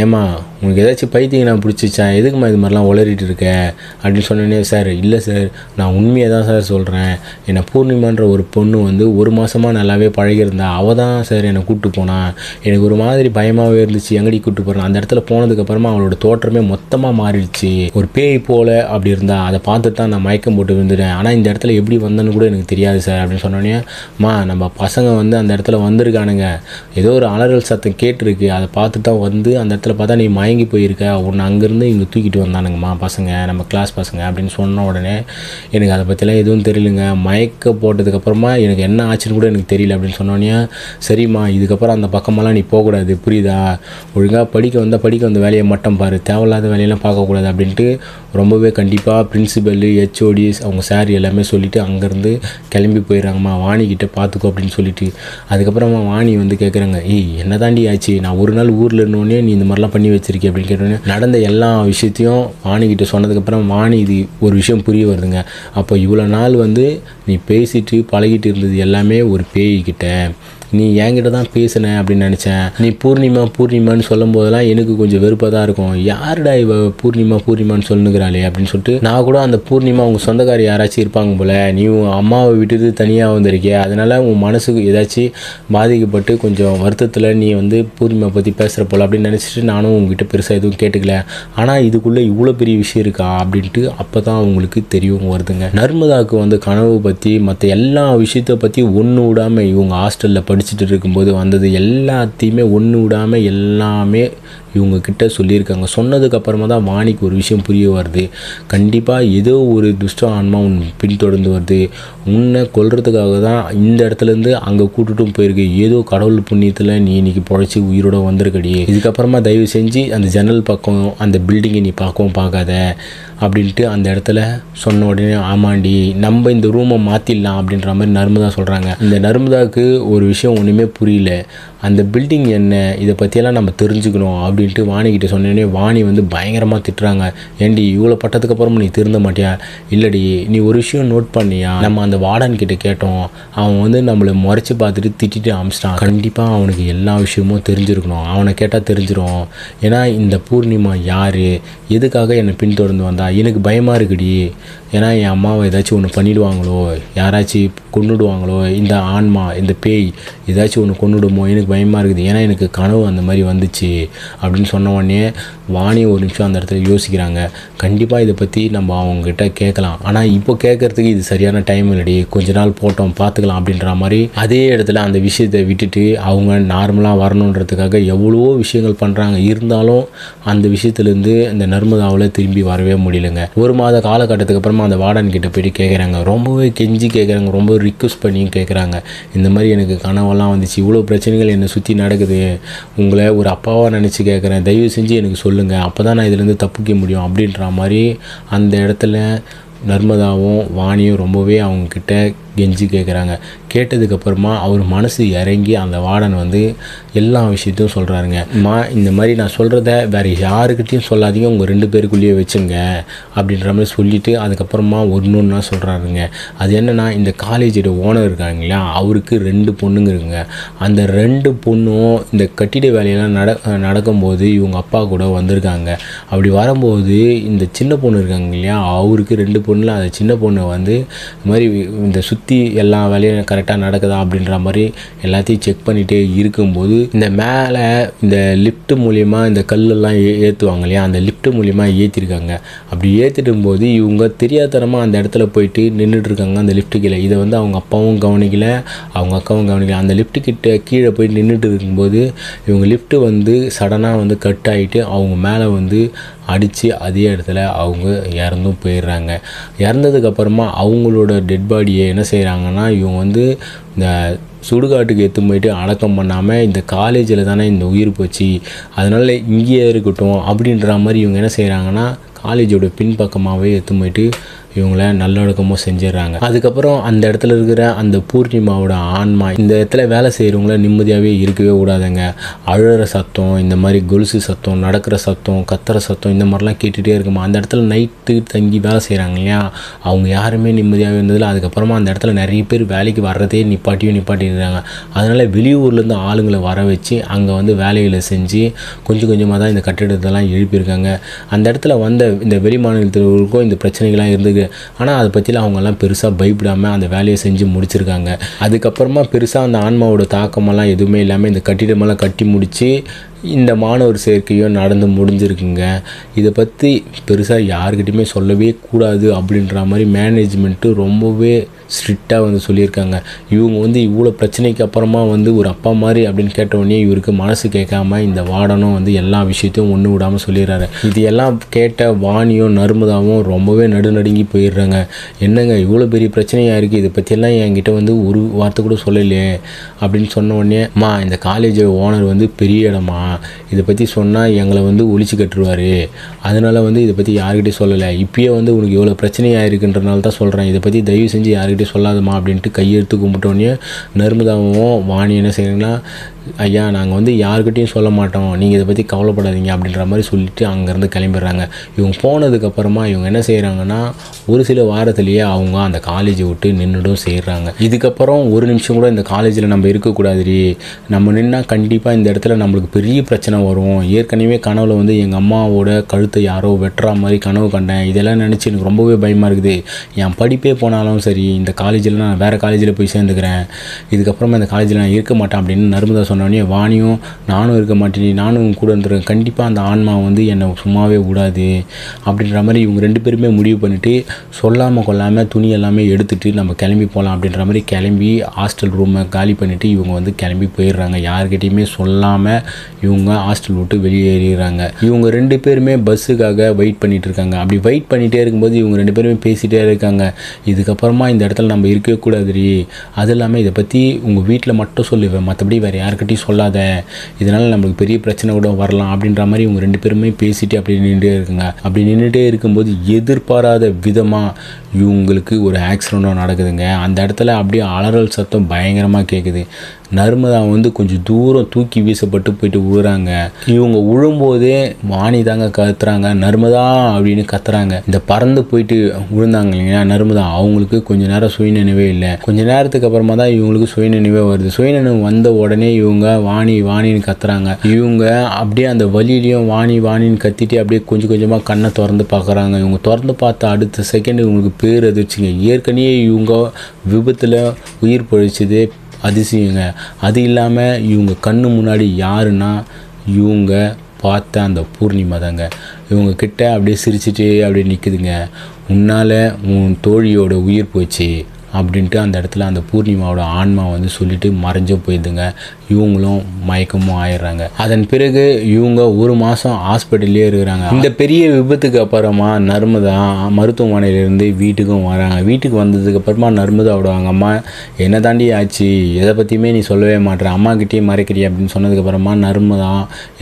ஏம்மா உனக்கு ஏதாச்சும் பைத்தியம் நான் பிடிச்சிச்சா, எதுக்குமா இது மாதிரிலாம் உளறிட்டு இருக்க அப்படின்னு சொன்னோன்னே, சார் இல்லை சார் நான் உண்மையாக தான் சார் சொல்கிறேன், என்னை பூர்ணிமான்ற ஒரு பொண்ணு வந்து ஒரு மாதமாக நல்லாவே பழகியிருந்தா, அவள் தான் சார் என்னை கூப்பிட்டு போனான், எனக்கு ஒரு மாதிரி பயமாகவே இருந்துச்சு, எங்கடி கூப்பிட்டு போகிறேன், அந்த இடத்துல போனதுக்கப்புறமா அவளோட தோற்றமே மொத்தமாக மாறிடுச்சு, ஒரு பேய் போல் அப்படி இருந்தா, அதை பார்த்துட்டு தான் நான் மயக்கம் போட்டு விழுந்துட்டேன், ஆனால் இந்த இடத்துல எப்படி வந்தேன்னு கூட எனக்கு தெரியாது சார் அப்படின்னு சொன்னோன்னே, நம்ம பசங்க வந்து அந்த இடத்துல வந்திருக்கானுங்க, ஏதோ ஒரு அலறல் சத்தம் கேட்டிருக்கு, அதை பார்த்துட்டு தான் வந்து அந்த இடத்துல பார்த்தா நீ மயங்கி போயிருக்க, உன்னை அங்கேருந்து இங்கே தூக்கிட்டு வந்தானுங்கம்மா பசங்க, நம்ம கிளாஸ் பசங்க அப்படின்னு சொன்ன உடனே எனக்கு அதை பற்றிலாம் எதுவும் தெரியலைங்க, மயக்க போட்டதுக்கப்புறமா எனக்கு என்ன ஆச்சுன்னு கூட எனக்கு தெரியல அப்படின்னு சொன்னோன்னே, சரிம்மா இதுக்கப்புறம் அந்த பக்கமெல்லாம் நீ போகக்கூடாது புரியுதா, ஒழுங்காக படிக்க வந்த வேலையை மட்டும் பாரு, தேவையில்லாத வேலையெல்லாம் பார்க்கக்கூடாது அப்படின்ட்டு ரொம்பவே கண்டிப்பாக பிரின்சிபல் ஹெச்ஓடிஸ் அவங்க சார் எல்லாமே சொல்லிவிட்டு அங்கேருந்து கிளம்பி போயிடறாங்கம்மா, வாணிக்கிட்ட பார்த்துக்கோ அப்படின்னு சொல்லிட்டு. அதுக்கப்புறமா வாணி வந்து கேட்குறாங்க, என்ன தாண்டி ஆச்சு, நான் ஒரு நாள் ஊரில் இருந்தோடனே நீ இந்த மாதிரிலாம் பண்ணி வச்சிருக்கேன் அப்படின்னு கேட்டோன்னே நடந்த எல்லா விஷயத்தையும் வாணிக்கிட்ட சொன்னதுக்கப்புறம் வாணி இது ஒரு விஷயம் புரிய வருதுங்க. அப்போ இவ்வளோ நாள் வந்து நீ பேசிட்டு பழகிட்டு இருந்தது எல்லாமே ஒரு பேய்கிட்ட, நீ என்கிட்ட தான் பேசின அப்படின்னு நினச்சேன், நீ பூர்ணிமான்னு சொல்லும் போதெல்லாம் எனக்கு கொஞ்சம் வெறுப்பாக தான் இருக்கும், யாருடா இவ பூர்ணிமான்னு சொல்லுங்கிறாளே அப்படின்னு சொல்லிட்டு நான் கூட அந்த பூர்ணிமா உங்கள் சொந்தக்காரி யாராச்சும் இருப்பாங்க போல், நீ உன் அம்மாவை விட்டுட்டு தனியாக வந்திருக்கிய, அதனால் உன் மனசுக்கு ஏதாச்சும் பாதிக்கப்பட்டு கொஞ்சம் வருத்தத்தில் நீ வந்து பூர்ணிமா பற்றி பேசுகிற போல் அப்படின்னு நினச்சிட்டு நானும் உங்ககிட்ட பெருசாக எதுவும் கேட்டுக்கல, ஆனால் இதுக்குள்ளே இவ்வளோ பெரிய விஷயம் இருக்கா அப்படின்ட்டு அப்போ தான் அவங்களுக்கு தெரியும் வருதுங்க. நர்மதாவுக்கு வந்து கனவு பற்றி மற்ற எல்லா விஷயத்தை பற்றி ஒன்று விடாமல் இவங்க ஹாஸ்டலில் படிச்சுட்டு இருக்கும்போது வந்தது எல்லாத்தையுமே ஒன்று விடாமல் எல்லாமே இவங்கக்கிட்ட சொல்லியிருக்காங்க. சொன்னதுக்கப்புறமா தான் வாணிக்கு ஒரு விஷயம் புரிய வருது, கண்டிப்பாக ஏதோ ஒரு துஷ்ட ஆன்மா உன் பின்தொடர்ந்து வருது, உன்னை கொல்றதுக்காக தான் இந்த இடத்துலேருந்து அங்கே கூட்டுட்டும் போயிருக்கு, ஏதோ கடவுள் புண்ணியத்தில் நீ இன்னைக்கு பொழைச்சி உயிரோட வந்திருக்கடி, இதுக்கப்புறமா தயவு செஞ்சு அந்த ஜன்னல் பக்கம் அந்த பில்டிங்கை நீ பார்க்கவும் பார்க்காத அப்படின்ட்டு அந்த இடத்துல சொன்ன உடனே, ஆமாண்டி நம்ம இந்த ரூமை மாற்றிடலாம் அப்படின்ற மாதிரி நர்மதா சொல்கிறாங்க. இந்த நர்மதாவுக்கு ஒரு விஷயம் ஒன்றுமே புரியல, அந்த பில்டிங் என்ன இதை பற்றியெல்லாம் நம்ம தெரிஞ்சுக்கணும் அப்படின்ட்டு வாணிக்கிட்ட சொன்னோடனே வாணி வந்து பயங்கரமாக திட்டுறாங்க, ஏண்டி இவ்வளோ பட்டதுக்கப்புறமா நீ திருந்த மாட்டியா, இல்லடி நீ ஒரு விஷயம் நோட் பண்ணியா, நம்ம அந்த வார்டன் கிட்ட கேட்டோம், அவன் வந்து நம்மளை முறைச்சி பார்த்துட்டு திட்டிட்டு அமிச்சிட்டான், கண்டிப்பாக அவனுக்கு எல்லா விஷயமும் தெரிஞ்சிருக்கணும், அவனை கேட்டால் தெரிஞ்சிடும், ஏன்னா இந்த பூர்ணிமா யார், எதுக்காக என்னை பின்தொடர்ந்து வந்தா, எனக்கு பயமாக இருக்குடி, ஏன்னா என் அம்மாவை ஏதாச்சும் ஒன்று பண்ணிவிடுவாங்களோ, யாராச்சும் கொண்டுடுவாங்களோ, இந்த ஆன்மா இந்த பேய் ஏதாச்சும் ஒன்று கொண்டுடுமோ, எனக்கு பயமாக இருக்குது, ஏன்னா எனக்கு கனவு அந்த மாதிரி வந்துச்சு அப்படின்னு சொன்ன உடனே வாணி ஒரு நிமிஷம் அந்த இடத்துல யோசிக்கிறாங்க, கண்டிப்பாக இதை பற்றி நம்ம அவங்ககிட்ட கேட்கலாம், ஆனால் இப்போ கேட்குறதுக்கு இது சரியான டைம் இல்லடி, கொஞ்ச நாள் போட்டோம் பார்த்துக்கலாம் அப்படின்ற மாதிரி அதே இடத்துல அந்த விஷயத்தை விட்டுட்டு அவங்க நார்மலாக வரணுன்றதுக்காக எவ்வளவோ விஷயங்கள் பண்ணுறாங்க, இருந்தாலும் அந்த விஷயத்துலேருந்து இந்த நர்மதாவில் திரும்பி வரவே முடியலைங்க. ஒரு மாத காலகட்டத்துக்கு அப்புறமா அந்த வார்டன் கிட்ட போய்ட்டு கேட்குறாங்க, ரொம்பவே கெஞ்சி கேட்குறாங்க, ரொம்ப ரிக்வெஸ்ட் பண்ணியும் கேட்குறாங்க, இந்த மாதிரி எனக்கு கனவெல்லாம் வந்துச்சு, இவ்வளோ பிரச்சனைகள் என்னை சுற்றி நடக்குது, உங்களை ஒரு அப்பாவாக நினச்சி கேட்குறேன், தயவு செஞ்சு எனக்கு சொல்லுங்கள், அப்போ தான் நான் இதுலேருந்து தப்பிக்க முடியும் அப்படின்ற மாதிரி அந்த இடத்துல நர்மதாவும் வாணியும் ரொம்பவே அவங்கக்கிட்ட கெஞ்சி கேட்குறாங்க. கேட்டதுக்கப்புறமா அவர் மனசு இறங்கி அந்த வார்டன் வந்து எல்லா விஷயத்தையும் சொல்கிறாருங்க, இந்த மாதிரி நான் சொல்கிறத வேறு யாருக்கிட்டையும் சொல்லாதீங்க, உங்கள் 2 பேருக்குள்ளேயே வச்சுங்க அப்படின்ற மாதிரி சொல்லிவிட்டு அதுக்கப்புறமா ஒன்றுன்னா சொல்கிறாருங்க. அது என்னென்னா, இந்த காலேஜோட ஓனர் இருக்காங்க இல்லையா, அவருக்கு 2 பொண்ணுங்க இருக்குங்க, அந்த 2 பொண்ணும் இந்த கட்டிட வேலையெல்லாம் நடக்கும்போது இவங்க அப்பா கூட வந்திருக்காங்க. அப்படி வரும்போது இந்த சின்ன பொண்ணு இருக்காங்க இல்லையா, அவருக்கு 2 பொண்ணில் அந்த சின்ன பொண்ணை வந்து இந்த மாதிரி இந்த சுற்றி எல்லா வேலையும் கரெக்டாக நடக்குதா அப்படின்ற மாதிரி எல்லாத்தையும் செக் பண்ணிகிட்டே இருக்கும்போது இந்த மேலே இந்த லிஃப்ட் மூலிமா இந்த கல்லெல்லாம் ஏற்றுவாங்க இல்லையா, அந்த லிஃப்ட் மூலிமா ஏற்றிருக்காங்க. அப்படி ஏற்றிடும் போது இவங்க தெரியாதனமாக அந்த இடத்துல போயிட்டு நின்றுட்டுருக்காங்க அந்த லிஃப்ட்டு கீழே. இதை வந்து அவங்க அப்பாவும் கவனிக்கல, அவங்க அக்காவும் கவனிக்கல. அந்த லிஃப்ட்டு கிட்ட கீழே போய் நின்றுட்டு இருக்கும்போது இவங்க லிஃப்ட்டு வந்து சடனாக வந்து கட் ஆகிட்டு அவங்க மேலே வந்து அடித்து அதே இடத்துல அவங்க இறந்தும் போயிடுறாங்க. இறந்ததுக்கப்புறமா அவங்களோட டெட் பாடியை என்ன செய்கிறாங்கன்னா இவங்க வந்து இந்த சுடுகாட்டுக்கு எடுத்து போயிட்டு அடக்கம் பண்ணாமல் இந்த காலேஜில் தானே இந்த உயிர் போச்சு, அதனால் இங்கேயே இருக்கட்டும் அப்படின்ற மாதிரி இவங்க என்ன செய்கிறாங்கன்னா காலேஜோட பின்பக்கமாகவே எடுத்து போயிட்டு இவங்கள நல்லடக்கமும் செஞ்சிடறாங்க. அதுக்கப்புறம் அந்த இடத்துல இருக்கிற அந்த பூர்ணிமாவோட ஆன்மா இந்த இடத்துல வேலை செய்கிறவங்கள நிம்மதியாகவே இருக்கவே கூடாதுங்க. அழுகிற சத்தம், இந்த மாதிரி கொலுசு சத்தம், நடக்கிற சத்தம், கத்துற சத்தம், இந்த மாதிரிலாம் கேட்டுகிட்டே இருக்குமா. அந்த இடத்துல நைட்டு தங்கி வேலை செய்கிறாங்க இல்லையா, அவங்க யாருமே நிம்மதியாகவே இருந்ததில்லை. அதுக்கப்புறமா அந்த இடத்துல நிறைய பேர் வேலைக்கு வர்றதே நிப்பாட்டிடுறாங்க. அதனால் வெளியூர்லேருந்து ஆளுங்களை வர வச்சு அங்கே வந்து வேலைகளை செஞ்சு கொஞ்சம் கொஞ்சமாக தான் இந்த கட்டிடத்தெல்லாம் எழுப்பியிருக்காங்க. அந்த இடத்துல வந்த இந்த வெளி மாநிலத்தினருக்கும் இந்த பிரச்சனைகள்லாம் இருந்தது. ஆனால் அதை பற்றிலாம் அவங்கெல்லாம் பெருசாக பயப்படாமல் அந்த வேலையை செஞ்சு முடிச்சிருக்காங்க. அதுக்கப்புறமா பெருசாக அந்த ஆன்மாவோட தாக்கமெல்லாம் எதுவுமே இல்லாமல் இந்த கட்டிடமெல்லாம் கட்டி முடித்து இந்த மாணவர் சேர்க்கையும் நடந்து முடிஞ்சிருக்குங்க. இதை பற்றி பெருசாக யாருக்கிட்டையுமே சொல்லவே கூடாது அப்படின்ற மாதிரி மேனேஜ்மெண்ட்டு ரொம்பவே ஸ்ட்ரிக்டாக வந்து சொல்லியிருக்காங்க. இவங்க வந்து இவ்வளோ பிரச்சனைக்கு அப்புறமா வந்து ஒரு அப்பா மாதிரி அப்படின்னு கேட்டவுடனே இவருக்கு மனசு கேட்காம இந்த வார்டனும் வந்து எல்லா விஷயத்தையும் ஒன்று விடாமல் சொல்லிடுறாரு. இது எல்லாம் கேட்ட வாணியும் நர்மதாவும் ரொம்பவே நடுநடுங்கி போயிடுறாங்க. என்னங்க இவ்வளோ பெரிய பிரச்சனையாக இருக்குது, இதை பற்றியெல்லாம் என்கிட்ட வந்து ஒரு வார்த்தை கூட சொல்லலையே அப்படின்னு சொன்ன உடனே, அம்மா இந்த காலேஜ் ஓனர் வந்து பெரிய இடமா, இதை பற்றி சொன்னால் எங்களை வந்து ஒழிச்சு கட்டுருவார், அதனால் வந்து இதை பற்றி யாருக்கிட்டே சொல்லலை, இப்பயே வந்து உனக்கு எவ்வளோ பிரச்சனையாக இருக்குன்றனால தான் சொல்கிறேன், இதை பற்றி தயவு செஞ்சு யாருக்கிட்டே சொல்லாதம்மா அப்படின்ட்டு கையெடுத்து கும்பிட்டோன்னே நர்மதாவும் வாணி என்ன செய்யணுங்கன்னா, ஐயா நாங்கள் வந்து யாருக்கிட்டையும் சொல்ல மாட்டோம், நீங்கள் இதை பற்றி கவலைப்படாதீங்க அப்படின்ற மாதிரி சொல்லிவிட்டு அங்கேருந்து கிளம்பிடுறாங்க. இவங்க போனதுக்கப்புறமா இவங்க என்ன செய்கிறாங்கன்னா ஒரு சில வாரத்திலேயே அவங்க அந்த காலேஜை விட்டு நின்றுடும் செய்கிறாங்க. இதுக்கப்புறம் ஒரு நிமிஷம் கூட இந்த காலேஜில் நம்ம இருக்கக்கூடாதுரி, நம்ம நின்னால் கண்டிப்பாக இந்த இடத்துல நம்மளுக்கு பெரிய பிரச்சனை வரும். ஏற்கனவே கனவுல வந்து எங்கள் அம்மாவோட கழுத்தை யாரோ வெட்டுற மாதிரி கனவு கண்டேன், இதெல்லாம் நினச்சி எனக்கு ரொம்பவே பயமாக இருக்குது. என் படிப்பே போனாலும் சரி இந்த காலேஜில் நான் வேறு காலேஜில் போய் சேர்ந்துக்கிறேன், இதுக்கப்புறமா இந்த காலேஜில் நான் இருக்க மாட்டேன் அப்படின்னு நர்மதா சொன்னோடனே வாணியும் நானும் இருக்க மாட்டேன், நானும் கூட இருந்துருக்கேன், கண்டிப்பாக அந்த ஆன்மா வந்து என்னை சும்மாவே விடாது அப்படின்ற மாதிரி இவங்க ரெண்டு பேருமே முடிவு பண்ணிவிட்டு சொல்லாமல் கொள்ளாமல் துணி எல்லாமே எடுத்துகிட்டு நம்ம கிளம்பி போகலாம் அப்படின்ற மாதிரி கிளம்பி ஹாஸ்டல் ரூமை காலி பண்ணிவிட்டு இவங்க வந்து கிளம்பி போயிடுறாங்க. யார்கிட்டையுமே சொல்லாமல் இவங்க ஹாஸ்டல் விட்டு வெளியேறிடுறாங்க. இவங்க ரெண்டு பேருமே பஸ்ஸுக்காக வெயிட் பண்ணிகிட்டு இருக்காங்க. அப்படி வெயிட் பண்ணிகிட்டே இருக்கும்போது இவங்க ரெண்டு பேருமே பேசிகிட்டே இருக்காங்க. இதுக்கப்புறமா இந்த இடத்துல நம்ம இருக்கவே கூடாதுரி, அது இல்லாமல் இதை பற்றி உங்கள் வீட்டில் மட்டும் சொல்லுவேன், மற்றபடி வேறு யாருக்கிட்டையும் சொல்லாத, இதனால் நம்மளுக்கு பெரிய பிரச்சனை கூட வரலாம் அப்படின்ற மாதிரி இவங்க ரெண்டு பேருமே பேசிட்டு அப்படி நின்றுட்டே இருக்குங்க. அப்படி நின்றுட்டே இருக்கும்போது எதிர்பாராத விதமாக இவங்களுக்கு ஒரு ஆக்சிடெண்ட்டும் நடக்குதுங்க. அந்த இடத்துல அப்படியே அலறல் சத்தம் பயங்கரமாக கேட்குது. நர்மதா வந்து கொஞ்சம் தூரம் தூக்கி வீசப்பட்டு போயிட்டு விழுறாங்க. இவங்க விழும்போதே வாணி தாங்க கத்துறாங்க, நர்மதா அப்படின்னு கத்துறாங்க. இந்த பறந்து போயிட்டு விழுந்தாங்க இல்லைங்களா நர்மதா, அவங்களுக்கு கொஞ்ச நேரம் சுயநினைவே இல்லை. கொஞ்ச நேரத்துக்கு அப்புறமா தான் இவங்களுக்கு சுயநினைவே வருது. சுயநினைவு வந்த உடனே இவங்க வாணி வாணின்னு கத்துறாங்க. இவங்க அப்படியே அந்த வலியிலையும் வாணி வாணின்னு கத்திட்டு அப்படியே கொஞ்சம் கொஞ்சமாக கண்ணை திறந்து பார்க்குறாங்க. இவங்க திறந்து பார்த்த அடுத்த செகண்ட் இவங்களுக்கு பேர் எதிர்ச்சிங்க. ஏற்கனவே இவங்க விபத்தில் உயிர் பழிச்சது அதிசயங்க. அது இல்லாமல் இவங்க கண்ணு முன்னாடி யாருன்னா இவங்க பார்த்த அந்த பூர்ணிமா தாங்க. இவங்க கிட்ட அப்படியே சிரிச்சிட்டே அப்படியே நிற்குதுங்க. உன்னால் உன் தோழியோட உயிர் போச்சு அப்படின்ட்டு அந்த இடத்துல அந்த பூர்ணிமாவோட ஆன்மா வந்து சொல்லிட்டு மறைஞ்சோ போயிடுதுங்க. இவங்களும் மயக்கமும் ஆயிடுறாங்க. அதன் பிறகு இவங்க ஒரு மாதம் ஹாஸ்பிட்டல்லே இருக்கிறாங்க. இந்த பெரிய விபத்துக்கு அப்புறமா நர்மதா மருத்துவமனையிலேருந்து வீட்டுக்கும் வராங்க. வீட்டுக்கு வந்ததுக்கு அப்புறமா நர்மதாவோட அவங்க அம்மா என்ன தாண்டி ஆச்சு, எதை பற்றியுமே நீ சொல்லவே மாட்டேற, அம்மாக்கிட்டே மறைக்கிறிய அப்படின்னு சொன்னதுக்கப்புறமா நர்மதா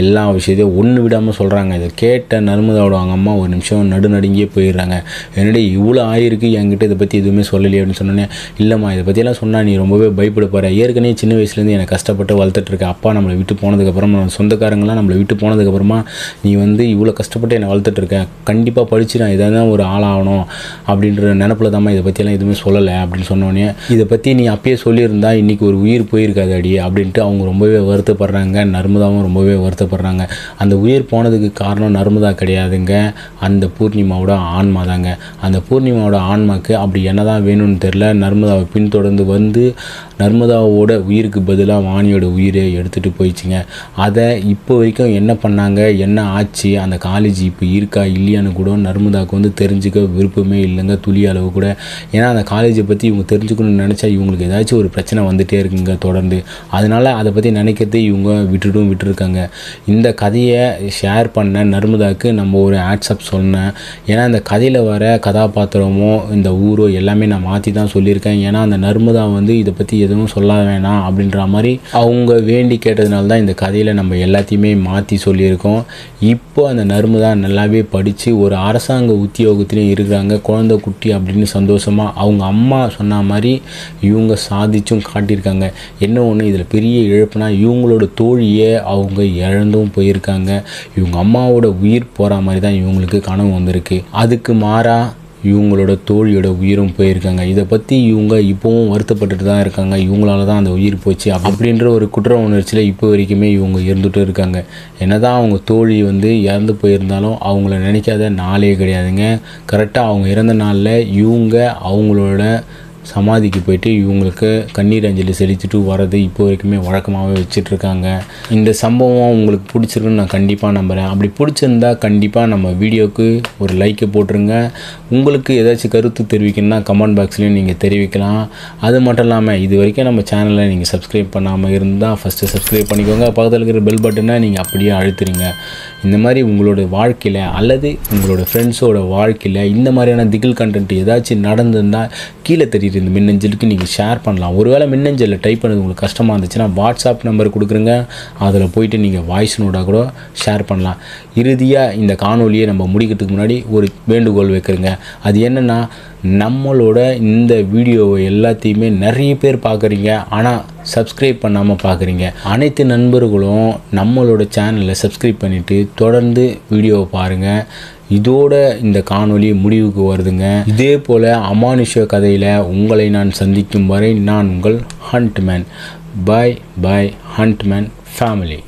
எல்லா விஷயத்தையும் ஒன்று விடாமல் சொல்கிறாங்க. இதை கேட்ட நர்மதாவோட அவங்க அம்மா ஒரு நிமிஷம் நடுநடுங்கியே போயிடுறாங்க. என்னடி இவ்வளோ ஆயிருக்கு, என்கிட்ட இதை பற்றி எதுவுமே சொல்லலையே அப்படின்னு சொன்னோன்னே, இல்லைம்மா இதை பற்றியெல்லாம் சொன்னால் நீ ரொம்பவே பயப்பட போகிற, ஏற்கனவே சின்ன வயசுலேருந்து எனக்கு கஷ்டப்பட்டு வளர்த்துட்ருக்க, அப்பா நம்மளை விட்டு போனதுக்கப்புறமா சொந்தக்காரங்களாம் நம்மளை விட்டு போனதுக்கப்புறமா நீ வந்து இவ்வளோ கஷ்டப்பட்டு என்னை வளர்த்துட்ருக்க, கண்டிப்பாக படித்து நான் இதை தான் ஒரு ஆளாகணும் அப்படின்ற நினப்பில் தான்மா இதை பற்றியெல்லாம் எதுவுமே சொல்லலை அப்படின்னு சொன்னோன்னே, இதை பற்றி நீ அப்பயே சொல்லியிருந்தா இன்றைக்கி ஒரு உயிர் போயிருக்காது அடி அப்படின்ட்டு அவங்க ரொம்பவே வருத்தப்படுறாங்க. நர்மதாவும் ரொம்பவே வருத்தப்படுறாங்க. அந்த உயிர் போனதுக்கு காரணம் நர்மதா கிடையாதுங்க, அந்த பூர்ணிமாவோட ஆன்மா தாங்க. அந்த பூர்ணிமாவோட ஆன்மாவுக்கு அப்படி என்ன தான் வேணும்னு தெரில, நர்மதாவை பின்தொடர்ந்து வந்து நர்மதாவோட உயிருக்கு பதிலாக வாணியோட உயிரை எடுத்துகிட்டு போயிடுச்சுங்க. அதை இப்போ வரைக்கும் என்ன பண்ணாங்க, என்ன ஆச்சு, அந்த காலேஜ் இப்போ இருக்கா இல்லையான்னு கூட நர்மதாவுக்கு வந்து தெரிஞ்சுக்க விருப்பமே இல்லைங்க, துளி அளவு கூட. ஏன்னா அந்த காலேஜை பற்றி இவங்க தெரிஞ்சுக்கணும்னு நினச்சா இவங்களுக்கு ஏதாச்சும் ஒரு பிரச்சனை வந்துகிட்டே இருக்குங்க தொடர்ந்து. அதனால் அதை பற்றி நினைக்கிறதே இவங்க விட்டுருக்காங்க. இந்த கதையை ஷேர் பண்ண நர்மதாவுக்கு நம்ம ஒரு ஆட்ஸ்அப் சொன்னேன். ஏன்னா இந்த கதையில் வர கதாபாத்திரமோ இந்த ஊரோ எல்லாமே நான் மாற்றி தான் சொல்லியிருக்கேன். ஏன்னா அந்த நர்மதா வந்து இதை பற்றி எதுவும் சொல்ல வேணாம் அப்படின்ற மாதிரி அவங்க வேண்டி கேட்டதுனால தான் இந்த கதையில் நம்ம எல்லாத்தையுமே மாற்றி சொல்லியிருக்கோம். இப்போ அந்த நர்மதா நல்லாவே படித்து ஒரு அரசாங்க உத்தியோகத்திலையும் இருக்கிறாங்க, குழந்தை குட்டி அப்படின்னு சந்தோஷமாக அவங்க அம்மா சொன்ன மாதிரி இவங்க சாதிச்சும் காட்டியிருக்காங்க. என்ன ஒன்று இதில் பெரிய இழப்புனா இவங்களோட தோழியை அவங்க இழந்தும் போயிருக்காங்க. இவங்க அம்மாவோட உயிர் போகிற மாதிரி தான் இவங்களுக்கு கனவு வந்திருக்கு. அதுக்கு மாறாக இவங்களோட தோழியோட உயிரும் போயிருக்காங்க. இதை பற்றி இவங்க இப்போவும் வருத்தப்பட்டுட்டு தான் இருக்காங்க. இவங்களால தான் அந்த உயிர் போச்சு அப்படின்ற ஒரு குற்ற உணர்ச்சியில் இப்போ வரைக்குமே இவங்க இருந்துகிட்டு இருக்காங்க. என்னதான் அவங்க தோழி வந்து இறந்து போயிருந்தாலும் அவங்கள நினைக்காத நாளே கிடையாதுங்க. கரெக்டாக அவங்க இறந்த நாளில் இவங்க அவங்களோட சமாதிக்கு போயிட்டு இவங்களுக்கு கண்ணீர் அஞ்சலி செலுத்திட்டு வர்றது இப்போ வரைக்குமே வழக்கமாகவே வச்சிட்ருக்காங்க. இந்த சம்பவம் உங்களுக்கு பிடிச்சிருக்குன்னு நான் கண்டிப்பாக நம்புகிறேன். அப்படி பிடிச்சிருந்தா கண்டிப்பாக நம்ம வீடியோவுக்கு ஒரு லைக்கை போட்டுருங்க. உங்களுக்கு ஏதாச்சும் கருத்து தெரிவிக்கணும்னா கமெண்ட் பாக்ஸ்லேயும் நீங்கள் தெரிவிக்கலாம். அது மட்டும் இல்லாமல் இது வரைக்கும் நம்ம சேனலை நீங்கள் சப்ஸ்கிரைப் பண்ணாமல் இருந்தால் ஃபஸ்ட்டு சப்ஸ்கிரைப் பண்ணிக்கோங்க. பக்கத்தில் இருக்கிற பெல் பட்டனை நீங்கள் அப்படியே அழுத்துறீங்க. இந்த மாதிரி உங்களோட வாழ்க்கையில் அல்லது உங்களோட ஃப்ரெண்ட்ஸோட வாழ்க்கையில் இந்த மாதிரியான திகில் கண்டென்ட் ஏதாச்சும் நடந்திருந்தால் கீழே தெரியுது இந்த மின்னஞ்சலுக்கு நீங்கள் ஷேர் பண்ணலாம். ஒருவேளை மின்னஞ்சலில் டைப் பண்ணது உங்களுக்கு கஷ்டமாக இருந்துச்சுன்னா வாட்ஸ்அப் நம்பர் கொடுக்குறேங்க, அதில் போயிட்டு நீங்கள் வாய்ஸ் நோட்டாக கூட ஷேர் பண்ணலாம். இறுதியாக இந்த காணொலியை நம்ம முடிக்கிறதுக்கு முன்னாடி ஒரு வேண்டுகோள் வைக்கிறேங்க. அது என்னென்னா, நம்மளோட இந்த வீடியோவை எல்லாத்தையுமே நிறைய பேர் பார்க்குறீங்க, ஆனால் சப்ஸ்கிரைப் பண்ணாமல் பார்க்குறீங்க. அனைத்து நண்பர்களும் நம்மளோட சேனலை சப்ஸ்கிரைப் பண்ணிவிட்டு தொடர்ந்து வீடியோவை பாருங்கள். இதோட இந்த காணொலி முடிவுக்கு வருதுங்க. இதே போல் அமானுஷ கதையில் உங்களை நான் சந்திக்கும் வரை நான் உங்கள் ஹண்ட்மேன். பாய் பாய் ஹண்ட்மேன் ஃபேமிலி.